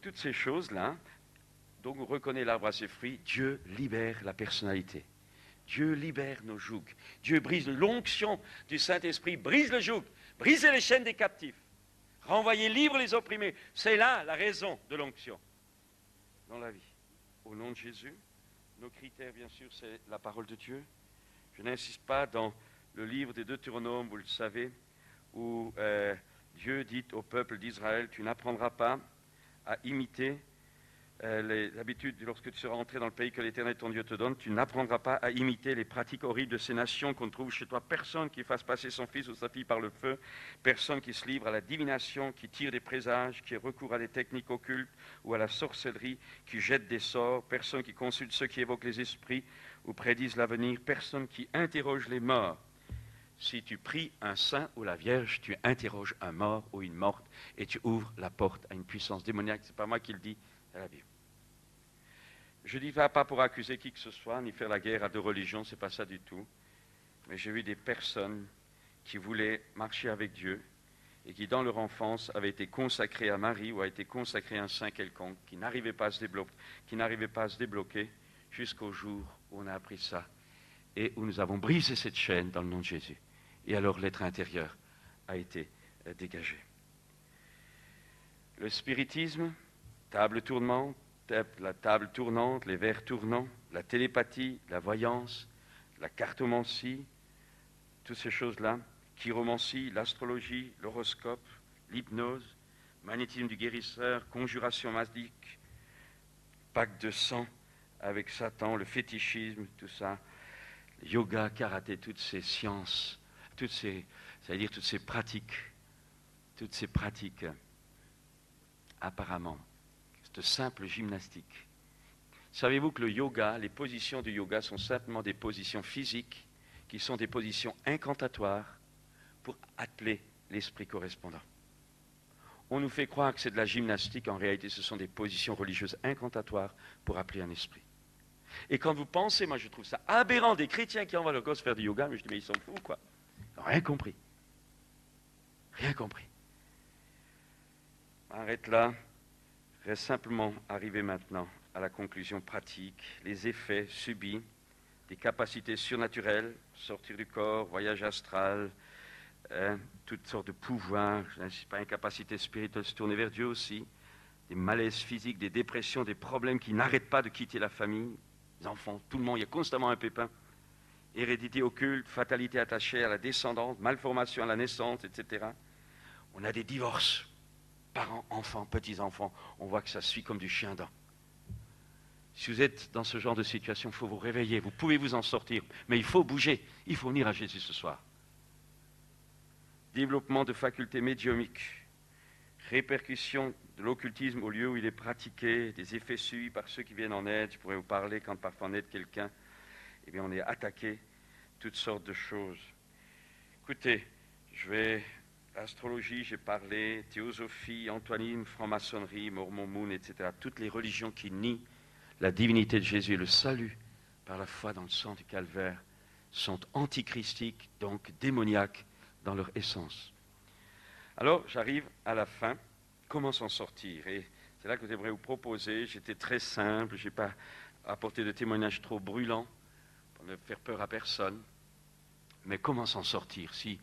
toutes ces choses-là, donc on reconnaît l'arbre à ses fruits, Dieu libère la personnalité. Dieu libère nos jougs. Dieu brise l'onction du Saint-Esprit, brise le joug, brisez les chaînes des captifs, renvoyez libres les opprimés. C'est là la raison de l'onction dans la vie. Au nom de Jésus, nos critères, bien sûr, c'est la parole de Dieu. Je n'insiste pas dans le livre des Deutéronomes, vous le savez, où Dieu dit au peuple d'Israël, tu n'apprendras pas à imiter les habitudes lorsque tu seras entré dans le pays que l'Éternel ton Dieu te donne, tu n'apprendras pas à imiter les pratiques horribles de ces nations qu'on trouve chez toi. Personne qui fasse passer son fils ou sa fille par le feu, personne qui se livre à la divination, qui tire des présages, qui recourt à des techniques occultes ou à la sorcellerie, qui jette des sorts, personne qui consulte ceux qui évoquent les esprits ou prédisent l'avenir, personne qui interroge les morts. Si tu pries un saint ou la Vierge, tu interroges un mort ou une morte et tu ouvres la porte à une puissance démoniaque. Ce n'est pas moi qui le dis, c'est la Bible. Je ne dis pas pour accuser qui que ce soit, ni faire la guerre à deux religions, ce n'est pas ça du tout. Mais j'ai vu des personnes qui voulaient marcher avec Dieu et qui, dans leur enfance, avaient été consacrées à Marie ou avaient été consacrées à un saint quelconque, qui n'arrivaient pas à se débloquer, jusqu'au jour où on a appris ça et où nous avons brisé cette chaîne dans le nom de Jésus. Et alors l'être intérieur a été dégagé. Le spiritisme, la table tournante, les verres tournants, la télépathie, la voyance, la cartomancie, toutes ces choses-là, chiromancie, l'astrologie, l'horoscope, l'hypnose, magnétisme du guérisseur, conjuration magique, pacte de sang avec Satan, le fétichisme, tout ça, le yoga, karaté, toutes ces sciences, toutes ces pratiques, apparemment, de simple gymnastique. Savez-vous que le yoga, les positions du yoga sont simplement des positions physiques qui sont des positions incantatoires pour appeler l'esprit correspondant. On nous fait croire que c'est de la gymnastique, en réalité ce sont des positions religieuses incantatoires pour appeler un esprit. Et quand vous pensez, moi je trouve ça aberrant, des chrétiens qui envoient leurs gosses faire du yoga, mais je dis mais ils sont fous quoi. Ils n'ont rien compris. Rien compris. Arrête là. Je vais simplement arriver maintenant à la conclusion pratique, les effets subis, des capacités surnaturelles, sortir du corps, voyage astral, toutes sortes de pouvoirs, je n'insiste pas, incapacité spirituelle, se tourner vers Dieu aussi, des malaises physiques, des dépressions, des problèmes qui n'arrêtent pas de quitter la famille, les enfants, tout le monde, il y a constamment un pépin, hérédité occulte, fatalité attachée à la descendance, malformation à la naissance, etc. On a des divorces. Parents, enfants, petits-enfants, on voit que ça suit comme du chien-dent. Si vous êtes dans ce genre de situation, il faut vous réveiller, vous pouvez vous en sortir, mais il faut bouger, il faut venir à Jésus ce soir. Développement de facultés médiumiques, répercussion de l'occultisme au lieu où il est pratiqué, des effets subis par ceux qui viennent en aide. Je pourrais vous parler quand parfois on aide quelqu'un, eh bien on est attaqué, toutes sortes de choses. Écoutez, astrologie, j'ai parlé, théosophie, antoinisme, franc-maçonnerie, mormon, moon, etc. Toutes les religions qui nient la divinité de Jésus et le salut par la foi dans le sang du calvaire sont antichristiques, donc démoniaques dans leur essence. Alors, j'arrive à la fin. Comment s'en sortir? Et vous C'est là que j'aimerais vous proposer. J'étais très simple, je n'ai pas apporté de témoignage trop brûlant pour ne faire peur à personne. Mais comment s'en sortir si,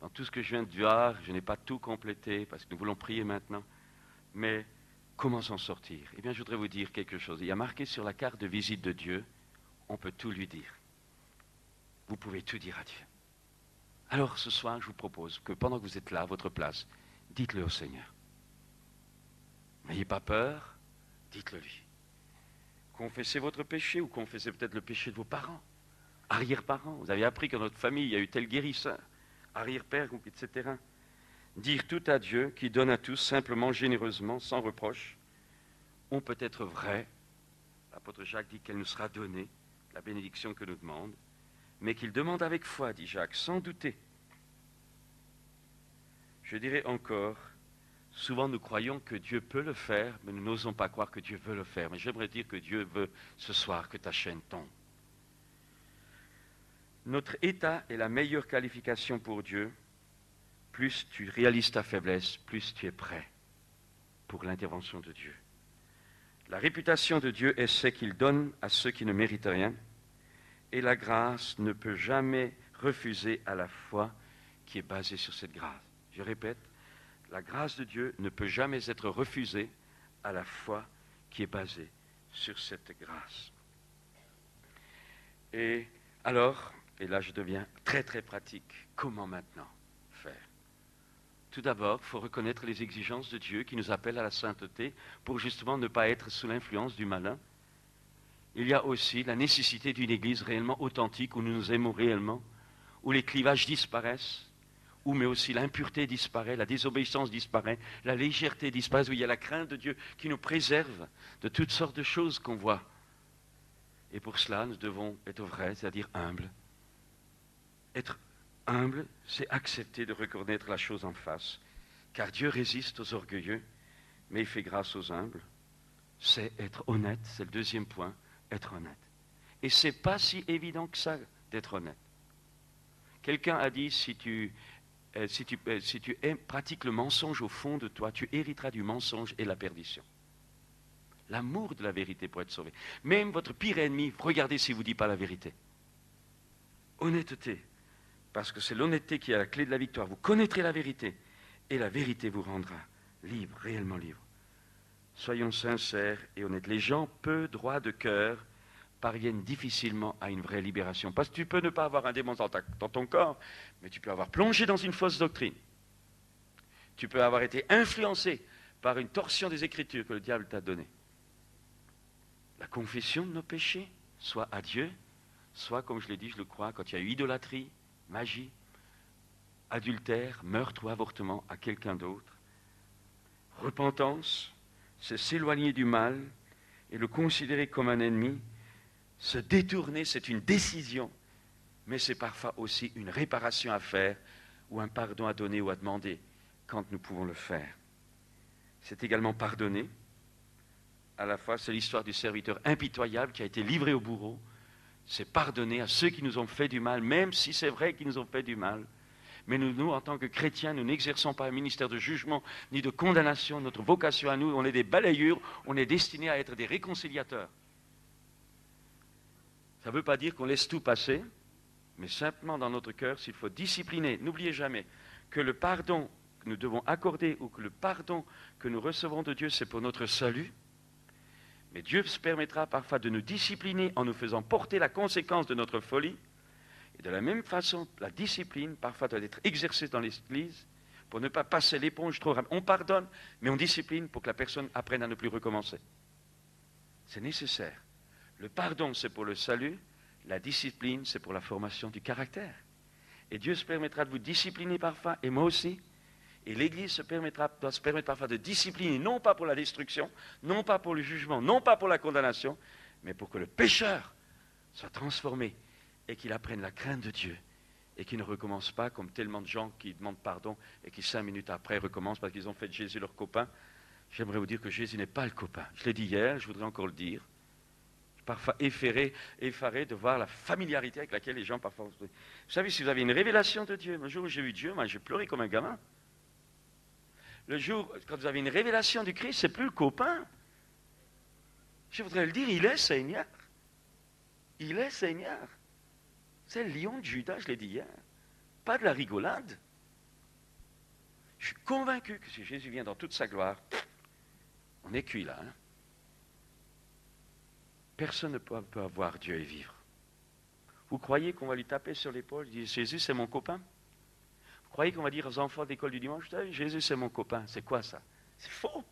dans tout ce que je viens de dire, je n'ai pas tout complété, parce que nous voulons prier maintenant, mais comment s'en sortir? Eh bien, je voudrais vous dire quelque chose. Il y a marqué sur la carte de visite de Dieu, on peut tout lui dire. Vous pouvez tout dire à Dieu. Alors, ce soir, je vous propose que pendant que vous êtes là, à votre place, dites-le au Seigneur. N'ayez pas peur, dites-le lui. Confessez votre péché ou confessez peut-être le péché de vos parents, arrière-parents. Vous avez appris que dans notre famille, il y a eu tel guérisseur, arrière-père, etc. Dire tout à Dieu, qui donne à tous simplement, généreusement, sans reproche. On peut être vrai. L'apôtre Jacques dit qu'elle nous sera donnée, la bénédiction que nous demande, mais qu'il demande avec foi, dit Jacques, sans douter. Je dirais encore, souvent nous croyons que Dieu peut le faire, mais nous n'osons pas croire que Dieu veut le faire. Mais j'aimerais dire que Dieu veut ce soir que ta chaîne tombe. Notre état est la meilleure qualification pour Dieu. Plus tu réalises ta faiblesse, plus tu es prêt pour l'intervention de Dieu. La réputation de Dieu est ce qu'il donne à ceux qui ne méritent rien, et la grâce ne peut jamais refuser à la foi qui est basée sur cette grâce. Je répète, la grâce de Dieu ne peut jamais être refusée à la foi qui est basée sur cette grâce. Et alors, et là je deviens très très pratique, comment maintenant faire? Tout d'abord, il faut reconnaître les exigences de Dieu qui nous appellent à la sainteté pour justement ne pas être sous l'influence du malin. Il y a aussi la nécessité d'une église réellement authentique où nous nous aimons réellement, où les clivages disparaissent, où mais aussi l'impureté disparaît, la désobéissance disparaît, la légèreté disparaît, où il y a la crainte de Dieu qui nous préserve de toutes sortes de choses qu'on voit. Et pour cela, nous devons être vrais, c'est-à-dire humbles. Être humble, c'est accepter de reconnaître la chose en face, car Dieu résiste aux orgueilleux, mais il fait grâce aux humbles. C'est être honnête, c'est le deuxième point, être honnête. Et c'est pas si évident que ça d'être honnête. Quelqu'un a dit, si tu pratiques le mensonge au fond de toi, tu hériteras du mensonge et la perdition. L'amour de la vérité pour être sauvé. Même votre pire ennemi, regardez s'il ne vous dit pas la vérité. Honnêteté, parce que c'est l'honnêteté qui est la clé de la victoire. Vous connaîtrez la vérité, et la vérité vous rendra libre, réellement libre. Soyons sincères et honnêtes. Les gens peu droits de cœur parviennent difficilement à une vraie libération. Parce que tu peux ne pas avoir un démon dans ton corps, mais tu peux avoir plongé dans une fausse doctrine. Tu peux avoir été influencé par une torsion des Écritures que le diable t'a donnée. La confession de nos péchés, soit à Dieu, soit, comme je l'ai dit, je le crois, quand il y a eu idolâtrie, magie, adultère, meurtre ou avortement à quelqu'un d'autre. Repentance, c'est s'éloigner du mal et le considérer comme un ennemi. Se détourner, c'est une décision, mais c'est parfois aussi une réparation à faire ou un pardon à donner ou à demander quand nous pouvons le faire. C'est également pardonner. À la fois, c'est l'histoire du serviteur impitoyable qui a été livré au bourreau. C'est pardonner à ceux qui nous ont fait du mal, même si c'est vrai qu'ils nous ont fait du mal. Mais nous, en tant que chrétiens, nous n'exerçons pas un ministère de jugement ni de condamnation. Notre vocation à nous, on est des balayures, on est destinés à être des réconciliateurs. Ça ne veut pas dire qu'on laisse tout passer, mais simplement dans notre cœur, s'il faut discipliner. N'oubliez jamais que le pardon que nous devons accorder ou que le pardon que nous recevons de Dieu, c'est pour notre salut. Mais Dieu se permettra parfois de nous discipliner en nous faisant porter la conséquence de notre folie. Et de la même façon, la discipline, parfois, doit être exercée dans l'Église pour ne pas passer l'éponge trop rapidement. On pardonne, mais on discipline pour que la personne apprenne à ne plus recommencer. C'est nécessaire. Le pardon, c'est pour le salut. La discipline, c'est pour la formation du caractère. Et Dieu se permettra de vous discipliner parfois, et moi aussi. Et l'Église doit se permettre parfois de discipliner, non pas pour la destruction, non pas pour le jugement, non pas pour la condamnation, mais pour que le pécheur soit transformé et qu'il apprenne la crainte de Dieu et qu'il ne recommence pas comme tellement de gens qui demandent pardon et qui 5 minutes après recommencent parce qu'ils ont fait de Jésus leur copain. J'aimerais vous dire que Jésus n'est pas le copain. Je l'ai dit hier, je voudrais encore le dire. Je suis parfois effaré de voir la familiarité avec laquelle les gens parfois... Vous savez, si vous avez une révélation de Dieu, un jour où j'ai vu Dieu, moi j'ai pleuré comme un gamin. Le jour, quand vous avez une révélation du Christ, c'est plus le copain. Je voudrais le dire, il est Seigneur. Il est Seigneur. C'est le lion de Judas, je l'ai dit hier. Pas de la rigolade. Je suis convaincu que si Jésus vient dans toute sa gloire, on est cuit là. Hein? Personne ne peut avoir Dieu et vivre. Vous croyez qu'on va lui taper sur l'épaule et dire Jésus c'est mon copain? Vous croyez qu'on va dire aux enfants d'école du dimanche Jésus c'est mon copain? C'est quoi ça? C'est faux.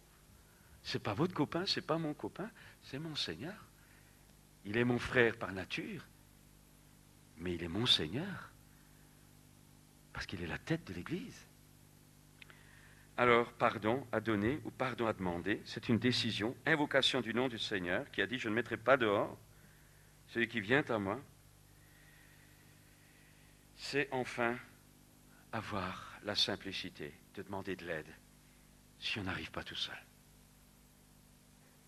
C'est pas votre copain, c'est pas mon copain, c'est mon Seigneur. Il est mon frère par nature, mais il est mon Seigneur parce qu'il est la tête de l'Église. Alors, pardon à donner ou pardon à demander, c'est une décision, invocation du nom du Seigneur qui a dit, je ne mettrai pas dehors celui qui vient à moi. C'est enfin avoir la simplicité de demander de l'aide si on n'arrive pas tout seul.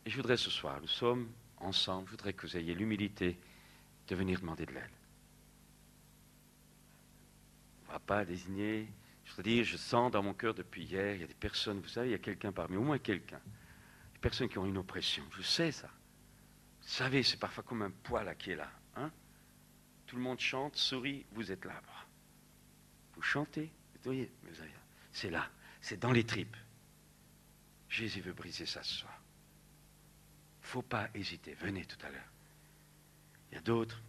Et je voudrais ce soir, nous sommes ensemble, je voudrais que vous ayez l'humilité de venir demander de l'aide. On ne va pas désigner... Je veux dire, je sens dans mon cœur depuis hier, il y a des personnes, vous savez, il y a quelqu'un parmi, au moins quelqu'un, des personnes qui ont une oppression, je sais ça. Vous savez, c'est parfois comme un poids là qui est là. Hein? Tout le monde chante, sourit, vous êtes là. Vous chantez, vous voyez, c'est là, c'est dans les tripes. Jésus veut briser ça ce soir. Il ne faut pas hésiter, venez tout à l'heure. Il y a d'autres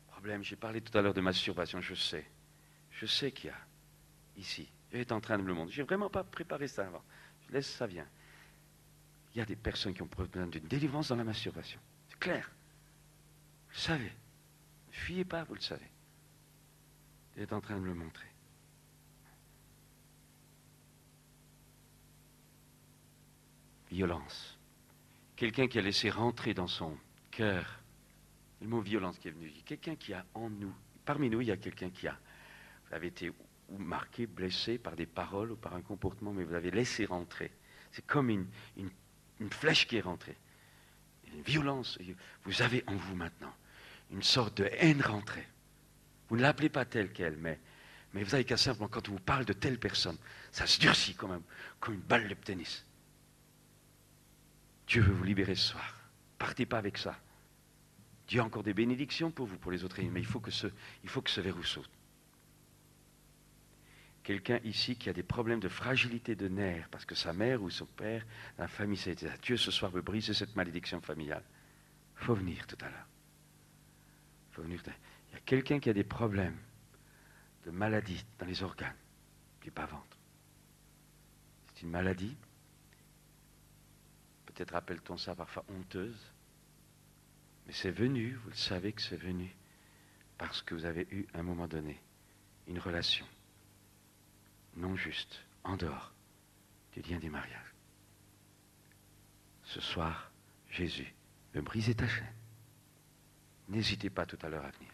problèmes, j'ai parlé tout à l'heure de masturbation, je sais qu'il y a. Ici, elle est en train de me le montrer. Je n'ai vraiment pas préparé ça avant. Je laisse ça vient. Il y a des personnes qui ont besoin d'une délivrance dans la masturbation. C'est clair. Vous le savez. Ne fuyez pas, vous le savez. Elle est en train de me le montrer. Violence. Quelqu'un qui a laissé rentrer dans son cœur le mot violence qui est venu. Quelqu'un qui a en nous. Parmi nous, il y a quelqu'un qui a. Vous avez été ou marqué, blessé par des paroles ou par un comportement, mais vous l'avez laissé rentrer. C'est comme une flèche qui est rentrée. Une violence. Vous avez en vous maintenant une sorte de haine rentrée. Vous ne l'appelez pas telle qu'elle, mais vous avez qu'à simplement, quand on vous parle de telle personne, ça se durcit comme une balle de tennis. Dieu veut vous libérer ce soir. Partez pas avec ça. Dieu a encore des bénédictions pour vous, pour les autres, mais il faut que ce verrou saute. Quelqu'un ici qui a des problèmes de fragilité de nerfs, parce que sa mère ou son père, la famille, ça a été ça. Dieu ce soir veut briser cette malédiction familiale. Il faut venir tout à l'heure. Il y a quelqu'un qui a des problèmes de maladie dans les organes, du bas-ventre. C'est une maladie, peut-être appelle-t-on ça parfois honteuse, mais c'est venu, vous le savez que c'est venu, parce que vous avez eu, à un moment donné, une relation non juste, en dehors du lien du mariage. Ce soir, Jésus veut briser ta chaîne. N'hésitez pas tout à l'heure à venir.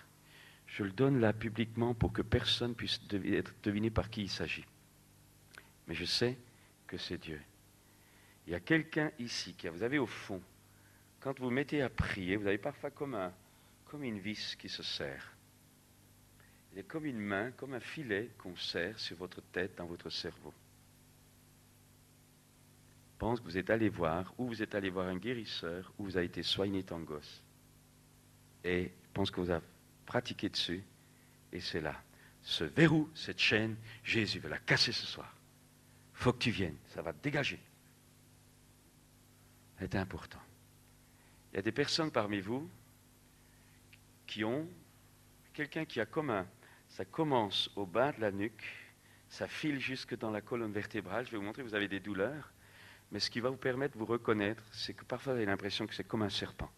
Je le donne là publiquement pour que personne puisse deviner par qui il s'agit. Mais je sais que c'est Dieu. Il y a quelqu'un ici, vous avez au fond, quand vous mettez à prier, vous avez parfois comme une vis qui se serre. Il est comme une main, comme un filet qu'on serre sur votre tête, dans votre cerveau. Pense que vous êtes allé voir, ou vous êtes allé voir un guérisseur, ou vous avez été soigné tant gosse. Et pense que vous avez pratiqué dessus, et c'est là. Ce verrou, cette chaîne, Jésus veut la casser ce soir. Il faut que tu viennes, ça va te dégager. C'est important. Il y a des personnes parmi vous qui ont quelqu'un qui a comme ça commence au bas de la nuque, ça file jusque dans la colonne vertébrale. Je vais vous montrer, vous avez des douleurs, mais ce qui va vous permettre de vous reconnaître, c'est que parfois vous avez l'impression que c'est comme un serpent.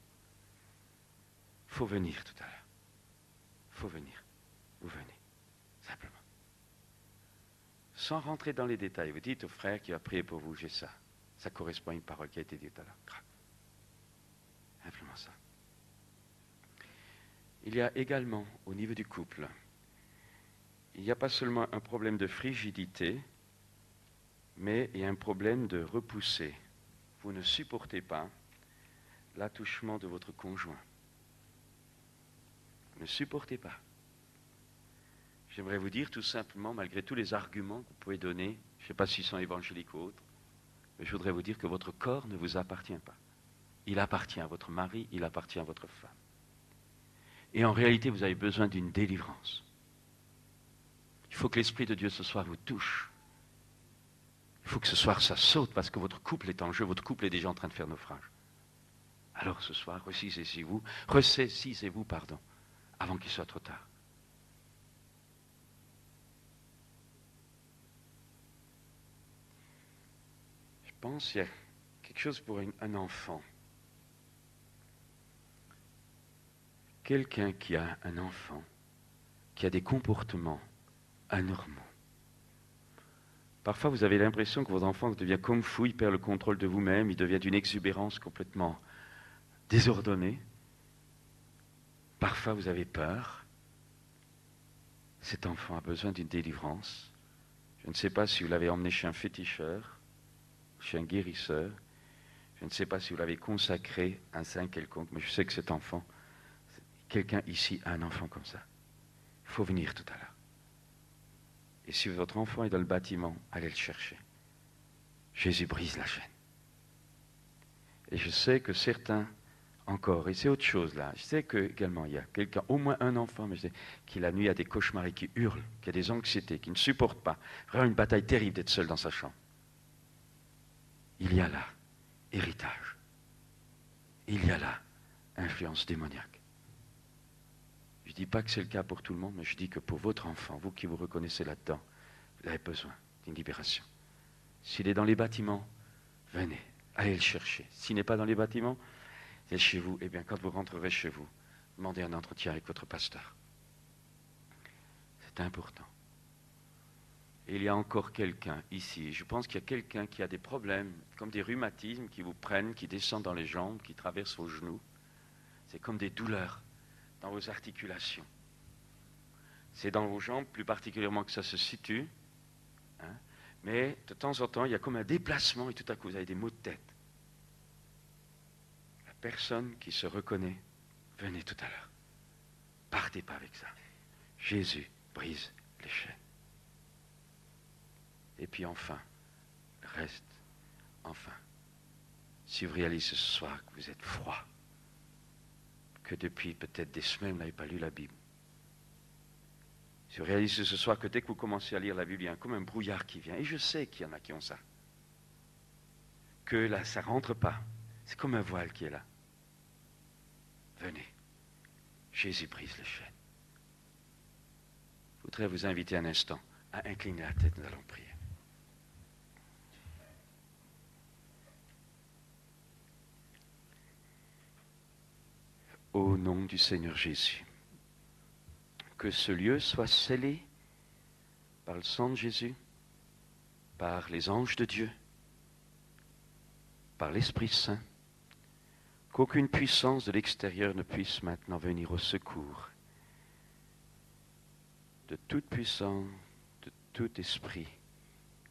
Il faut venir tout à l'heure. Il faut venir. Vous venez, simplement. Sans rentrer dans les détails, vous dites au frère qui va prier pour vous, j'ai ça. Ça correspond à une parole qui a été dite tout à l'heure. Simplement ça. Il y a également, au niveau du couple, il n'y a pas seulement un problème de frigidité, mais il y a un problème de repousser. Vous ne supportez pas l'attouchement de votre conjoint. Vous ne supportez pas. J'aimerais vous dire tout simplement, malgré tous les arguments que vous pouvez donner, je ne sais pas s'ils sont évangéliques ou autres, mais je voudrais vous dire que votre corps ne vous appartient pas. Il appartient à votre mari, il appartient à votre femme. Et en réalité, vous avez besoin d'une délivrance. Il faut que l'Esprit de Dieu ce soir vous touche. Il faut que ce soir ça saute parce que votre couple est en jeu, votre couple est déjà en train de faire naufrage. Alors ce soir, ressaisissez-vous, avant qu'il soit trop tard. Je pense qu'il y a quelque chose pour un enfant. Quelqu'un qui a un enfant, qui a des comportements anormaux. Parfois, vous avez l'impression que votre enfant devient comme fou, il perd le contrôle de vous-même, il devient d'une exubérance complètement désordonnée. Parfois, vous avez peur. Cet enfant a besoin d'une délivrance. Je ne sais pas si vous l'avez emmené chez un féticheur, chez un guérisseur. Je ne sais pas si vous l'avez consacré à un saint quelconque, mais je sais que cet enfant, quelqu'un ici a un enfant comme ça. Il faut venir tout à l'heure. Et si votre enfant est dans le bâtiment, allez le chercher. Jésus brise la chaîne. Et je sais que certains encore, et c'est autre chose là, je sais que également il y a quelqu'un, au moins un enfant, mais je sais, qui la nuit a des cauchemars et qui hurle, qui a des anxiétés, qui ne supporte pas. Vraiment une bataille terrible d'être seul dans sa chambre. Il y a là héritage. Il y a là influence démoniaque. Je ne dis pas que c'est le cas pour tout le monde, mais je dis que pour votre enfant, vous qui vous reconnaissez là-dedans, vous avez besoin d'une libération. S'il est dans les bâtiments, venez, allez le chercher. S'il n'est pas dans les bâtiments, c'est chez vous. Eh bien, quand vous rentrerez chez vous, demandez un entretien avec votre pasteur. C'est important. Et il y a encore quelqu'un ici, je pense qu'il y a quelqu'un qui a des problèmes, comme des rhumatismes qui vous prennent, qui descendent dans les jambes, qui traversent vos genoux. C'est comme des douleurs dans vos articulations. C'est dans vos jambes plus particulièrement que ça se situe. Hein, mais de temps en temps, il y a comme un déplacement et tout à coup, vous avez des maux de tête. La personne qui se reconnaît, venez tout à l'heure. Partez pas avec ça. Jésus brise les chaînes. Et puis enfin, reste, enfin, si vous réalisez ce soir que vous êtes froid, que depuis peut-être des semaines, vous n'avez pas lu la Bible. Si vous réalisez ce soir que dès que vous commencez à lire la Bible, il y a comme un brouillard qui vient. Et je sais qu'il y en a qui ont ça. Que là, ça ne rentre pas. C'est comme un voile qui est là. Venez. Jésus brise les chaînes. Je voudrais vous inviter un instant à incliner la tête. Nous allons prier. Au nom du Seigneur Jésus, que ce lieu soit scellé par le sang de Jésus, par les anges de Dieu, par l'Esprit Saint, qu'aucune puissance de l'extérieur ne puisse maintenant venir au secours de toute puissance, de tout esprit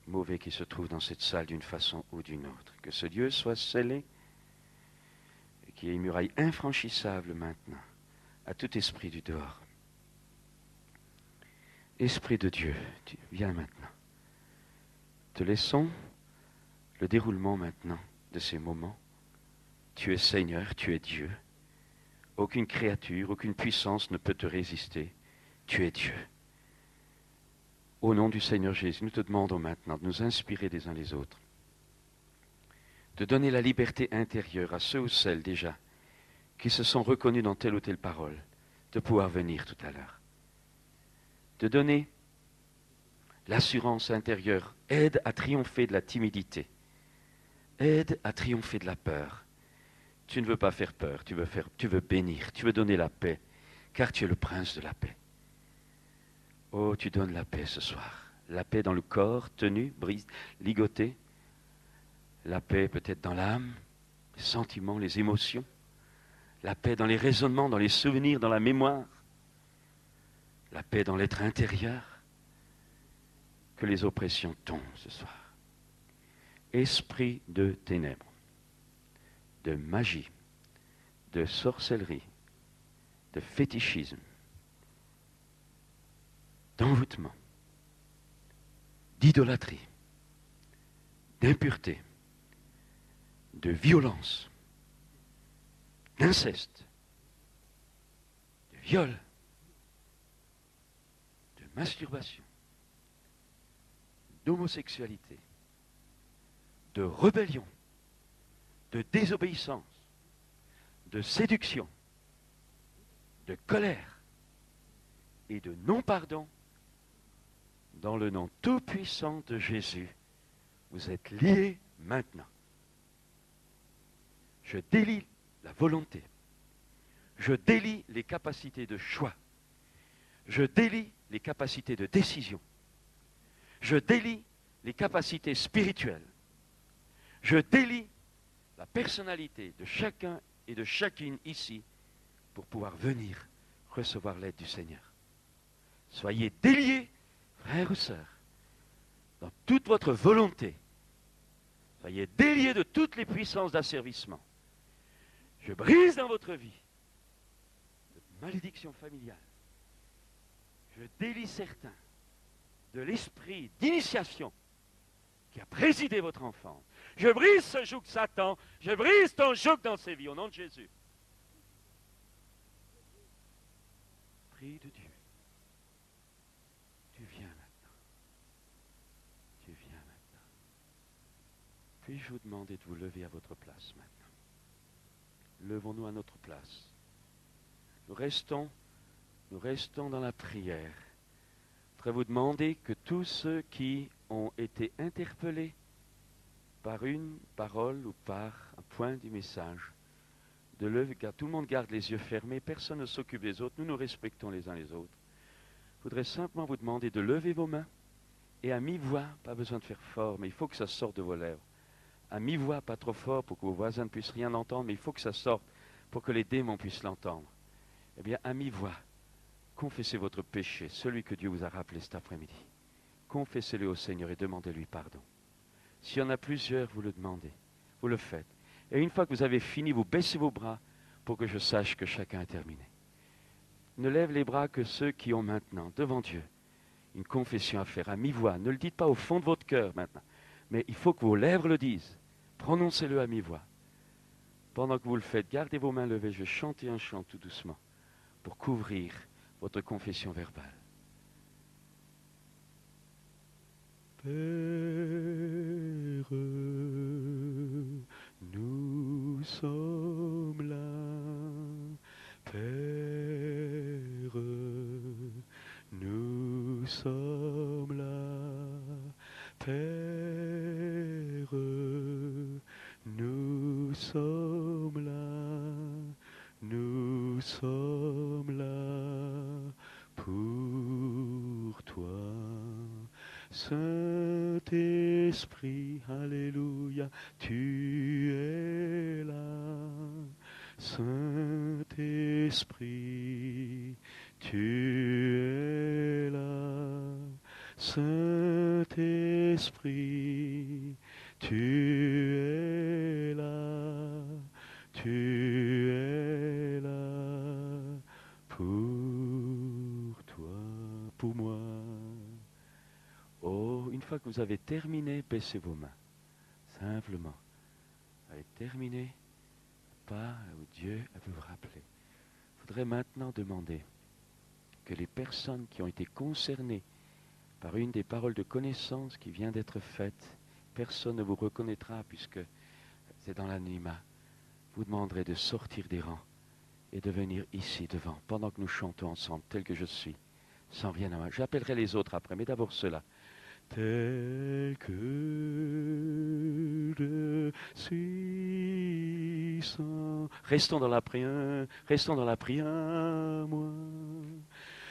mauvais qui se trouve dans cette salle d'une façon ou d'une autre. Que ce lieu soit scellé et qu'il y ait une muraille infranchissable maintenant à tout esprit du dehors. Esprit de Dieu, tu viens maintenant. Te laissons le déroulement maintenant de ces moments. Tu es Seigneur, tu es Dieu. Aucune créature, aucune puissance ne peut te résister. Tu es Dieu. Au nom du Seigneur Jésus, nous te demandons maintenant de nous inspirer les uns les autres, de donner la liberté intérieure à ceux ou celles déjà qui se sont reconnus dans telle ou telle parole, de pouvoir venir tout à l'heure. De donner l'assurance intérieure, aide à triompher de la timidité, aide à triompher de la peur. Tu ne veux pas faire peur, tu veux bénir, tu veux donner la paix, car tu es le prince de la paix. Oh, tu donnes la paix ce soir, la paix dans le corps, tenu, brise, ligoté, la paix peut-être dans l'âme, les sentiments, les émotions, la paix dans les raisonnements, dans les souvenirs, dans la mémoire, la paix dans l'être intérieur. Que les oppressions tombent ce soir. Esprit de ténèbres, de magie, de sorcellerie, de fétichisme, d'envoûtement, d'idolâtrie, d'impureté, de violence, d'inceste, de viol, de masturbation, d'homosexualité, de rébellion, de désobéissance, de séduction, de colère et de non-pardon, dans le nom tout-puissant de Jésus, vous êtes liés maintenant. Je délie la volonté. Je délie les capacités de choix. Je délie les capacités de décision. Je délie les capacités spirituelles. Je délie la personnalité de chacun et de chacune ici pour pouvoir venir recevoir l'aide du Seigneur. Soyez déliés, frères et sœurs, dans toute votre volonté. Soyez déliés de toutes les puissances d'asservissement. Je brise dans votre vie de malédiction familiale. Je délie certains de l'esprit d'initiation qui a présidé votre enfance. Je brise ce joug de Satan. Je brise ton joug dans ses vies, au nom de Jésus. Prie de Dieu. Tu viens maintenant. Tu viens maintenant. Puis-je vous demander de vous lever à votre place maintenant? Levons-nous à notre place. Nous restons dans la prière. Je voudrais vous demander que tous ceux qui ont été interpellés par une parole ou par un point du message, de lever, car tout le monde garde les yeux fermés, personne ne s'occupe des autres, nous nous respectons les uns les autres. Je voudrais simplement vous demander de lever vos mains et à mi-voix, pas besoin de faire fort, mais il faut que ça sorte de vos lèvres. À mi-voix, pas trop fort pour que vos voisins ne puissent rien entendre, mais il faut que ça sorte pour que les démons puissent l'entendre. Eh bien, à mi-voix, confessez votre péché, celui que Dieu vous a rappelé cet après-midi. Confessez-le au Seigneur et demandez-lui pardon. S'il y en a plusieurs, vous le demandez, vous le faites. Et une fois que vous avez fini, vous baissez vos bras pour que je sache que chacun a terminé. Ne lève les bras que ceux qui ont maintenant, devant Dieu, une confession à faire à mi-voix. Ne le dites pas au fond de votre cœur maintenant, mais il faut que vos lèvres le disent. Prononcez-le à mi-voix. Pendant que vous le faites, gardez vos mains levées. Je vais chanter un chant tout doucement pour couvrir votre confession verbale. Père, nous sommes là. Père, nous sommes là. Père, nous sommes là. Nous sommes là pour toi. Saint-Esprit, alléluia, tu es là. Saint-Esprit, tu es là. Saint-Esprit, tu es là. Tu es là pour toi, pour moi. Oh, une fois que vous avez terminé, baissez vos mains. Simplement. Vous avez terminé, pas où Dieu a pu vous rappeler. Je voudrais maintenant demander que les personnes qui ont été concernées par une des paroles de connaissance qui vient d'être faite, personne ne vous reconnaîtra puisque c'est dans l'anonymat. Vous demanderez de sortir des rangs et de venir ici devant, pendant que nous chantons ensemble, tel que je suis, sans rien à moi. J'appellerai les autres après, mais d'abord ceux-là. Tel que je suis sans... Restons dans la prière, moi.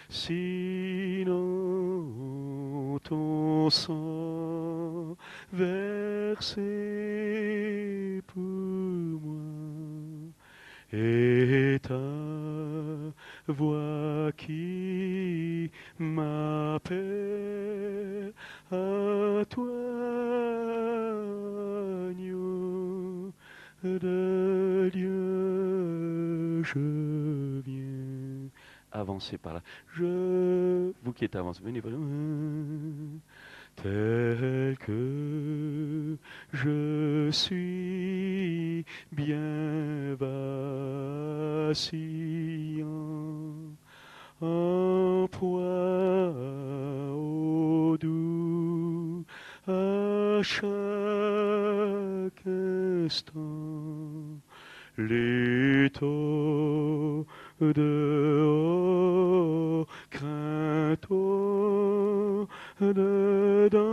Sinon ton sang versé pour moi et ta voix qui m'appelle à toi, agneau de Dieu, je viens. avancez par là. Vous qui êtes avancés, venez par là. Tel que je suis bien vacillant, en proie au doux à chaque instant. L'étau dehors, crainte de d'agneau.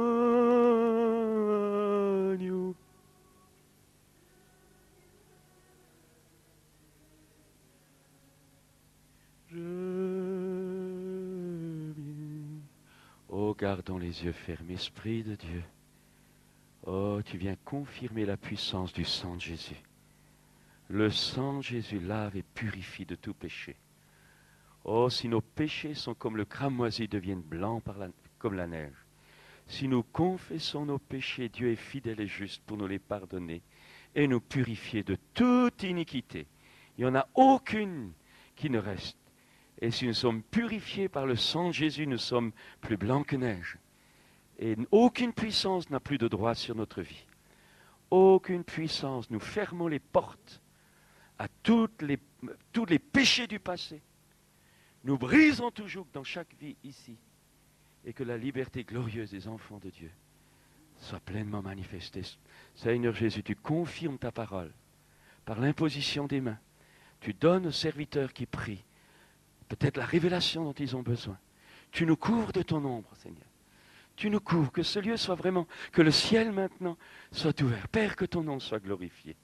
Je viens. Oh, gardons les yeux fermés, Esprit de Dieu. Oh, tu viens confirmer la puissance du sang de Jésus. Le sang de Jésus lave et purifie de tout péché. Oh, si nos péchés sont comme le cramoisi, deviennent blancs comme la neige. Si nous confessons nos péchés, Dieu est fidèle et juste pour nous les pardonner et nous purifier de toute iniquité. Il n'y en a aucune qui ne reste. Et si nous sommes purifiés par le sang de Jésus, nous sommes plus blancs que neige. Et aucune puissance n'a plus de droit sur notre vie. Aucune puissance. Nous fermons les portes à tous les péchés du passé. Nous brisons toujours dans chaque vie ici. Et que la liberté glorieuse des enfants de Dieu soit pleinement manifestée. Seigneur Jésus, tu confirmes ta parole par l'imposition des mains. Tu donnes aux serviteurs qui prient peut-être la révélation dont ils ont besoin. Tu nous couvres de ton ombre, Seigneur. Tu nous couvres, que ce lieu soit vraiment, que le ciel maintenant soit ouvert. Père, que ton nom soit glorifié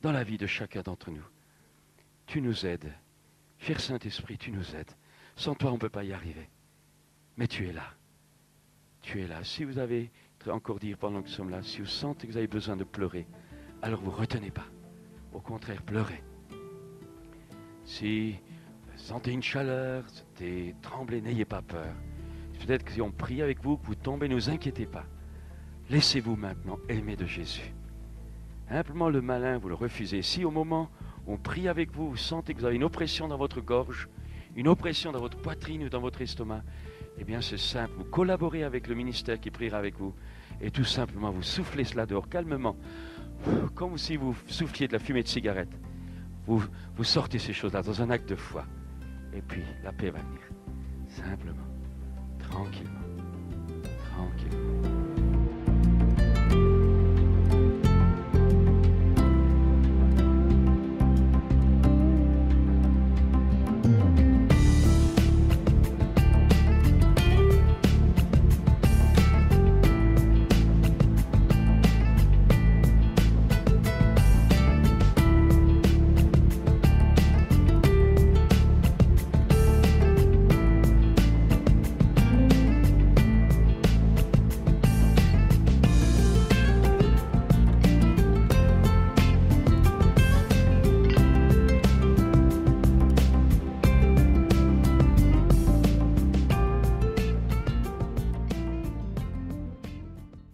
dans la vie de chacun d'entre nous. Tu nous aides. Cher Saint-Esprit, tu nous aides. Sans toi, on ne peut pas y arriver. Mais tu es là. Tu es là. Si vous avez, encore dire pendant que nous sommes là, si vous sentez que vous avez besoin de pleurer, alors vous ne retenez pas. Au contraire, pleurez. Si vous sentez une chaleur, sentez trembler, n'ayez pas peur. Peut-être que si on prie avec vous, que vous tombez, ne vous inquiétez pas. Laissez-vous maintenant aimer de Jésus. Simplement le malin, vous le refusez. Si au moment où on prie avec vous, vous sentez que vous avez une oppression dans votre gorge, une oppression dans votre poitrine ou dans votre estomac, eh bien c'est simple, vous collaborez avec le ministère qui priera avec vous et tout simplement vous soufflez cela dehors calmement, comme si vous souffliez de la fumée de cigarette. Vous sortez ces choses-là dans un acte de foi et puis la paix va venir. Simplement, tranquillement, tranquillement.